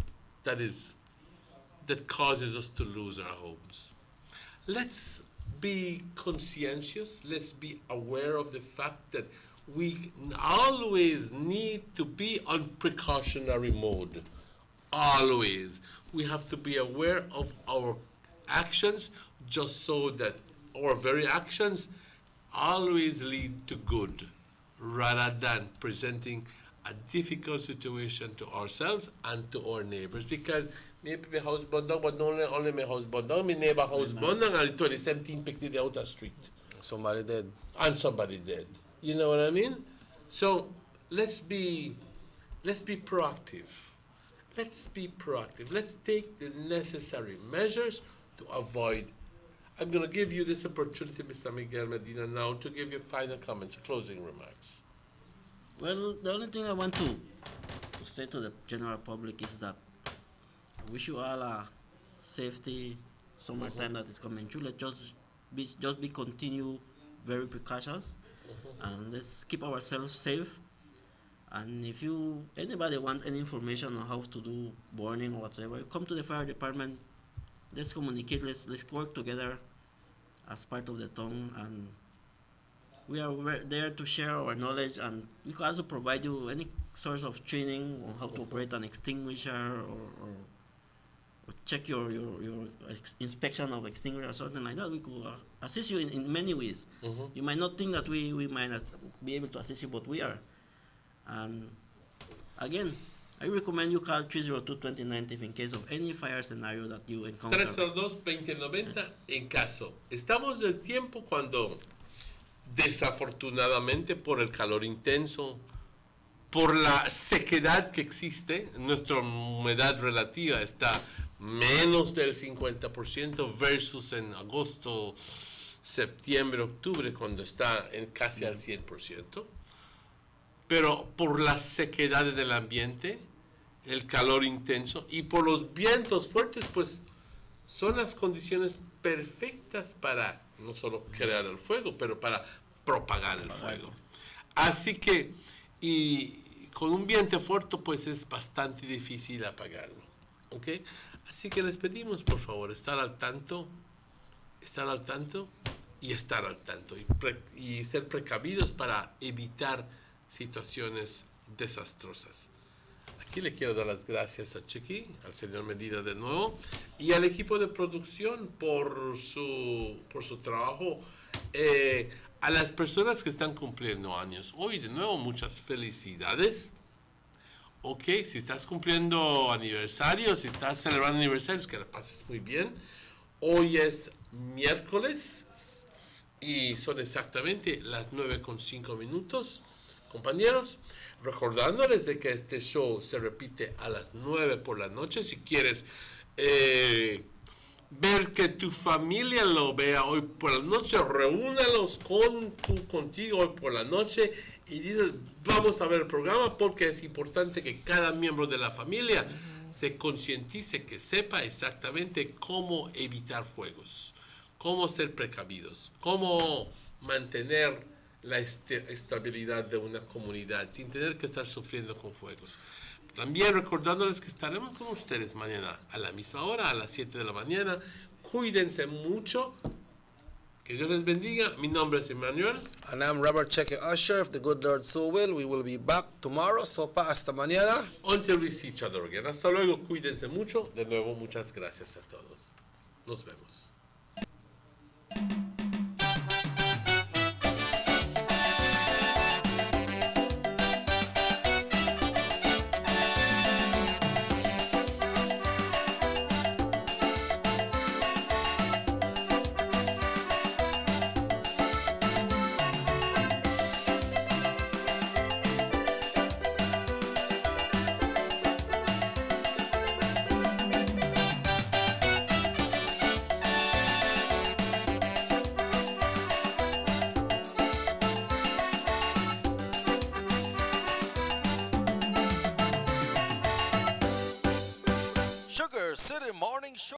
that causes us to lose our homes. Let's be conscientious. Let's be aware of the fact that we always need to be on precautionary mode. Always. We have to be aware of our actions just so that our very actions always lead to good rather than presenting a difficult situation to ourselves and to our neighbors. Because maybe my house burned down, but not only my house burned down, my neighbor house burned down, and in 2017 picked it out of the street. Somebody dead. And somebody dead. You know what I mean? So let's be proactive. Let's be proactive. Let's take the necessary measures to avoid. I'm going to give you this opportunity, Mr. Miguel Medina, now to give your final comments, closing remarks. Well, the only thing I want to say to the general public is that I wish you all a safety summertime that is coming through. Let's just be continue very precautious, and let's keep ourselves safe. And if anybody wants any information on how to do burning or whatever, come to the fire department. Let's communicate. Let's work together as part of the town, and we are there to share our knowledge, and we can also provide you any source of training on how to operate an extinguisher or check your inspection of extinguisher or something like that. We could assist you in many ways. You might not think that we might not be able to assist you, but we are. And again, I recommend you call 302-2090 in case of any fire scenario that you encounter. 302-2090 en caso. Estamos del tiempo cuando, desafortunadamente, por el calor intenso, por la sequedad que existe, nuestra humedad relativa está menos del 50% versus en agosto, septiembre, octubre, cuando está en casi al 100%. Pero por la sequedad del ambiente, el calor intenso y por los vientos fuertes, pues son las condiciones perfectas para no solo crear el fuego, pero para propagar el fuego. Así que, y con un viento fuerte, pues es bastante difícil apagarlo. ¿Ok? Así que les pedimos, por favor, estar al tanto y estar al tanto y ser precavidos para evitar situaciones desastrosas. Aquí le quiero dar las gracias a Chiqui, al señor Medina de nuevo, y al equipo de producción por su trabajo. A las personas que están cumpliendo años, hoy de nuevo muchas felicidades. Ok, si estás cumpliendo aniversarios, si estás celebrando aniversarios, que la pases muy bien. Hoy es miércoles y son exactamente las 9:05. Compañeros, recordándoles de que este show se repite a las 9 por la noche. Si quieres ver que tu familia lo vea hoy por la noche, reúnalos contigo hoy por la noche y dices, vamos a ver el programa, porque es importante que cada miembro de la familia se concientice, que sepa exactamente cómo evitar fuegos, cómo ser precavidos, cómo mantener la estabilidad de una comunidad sin tener que estar sufriendo con fuegos. También recordándoles que estaremos con ustedes mañana a la misma hora, a las 7 de la mañana. Cuídense mucho. Que Dios les bendiga. Mi nombre es Emmanuel. And I'm Robert Cheque Usher. If the good Lord so will, we will be back tomorrow. So hasta mañana. Until we see each other again. Hasta luego. Cuídense mucho. De nuevo, muchas gracias a todos. Nos vemos. City Morning Show.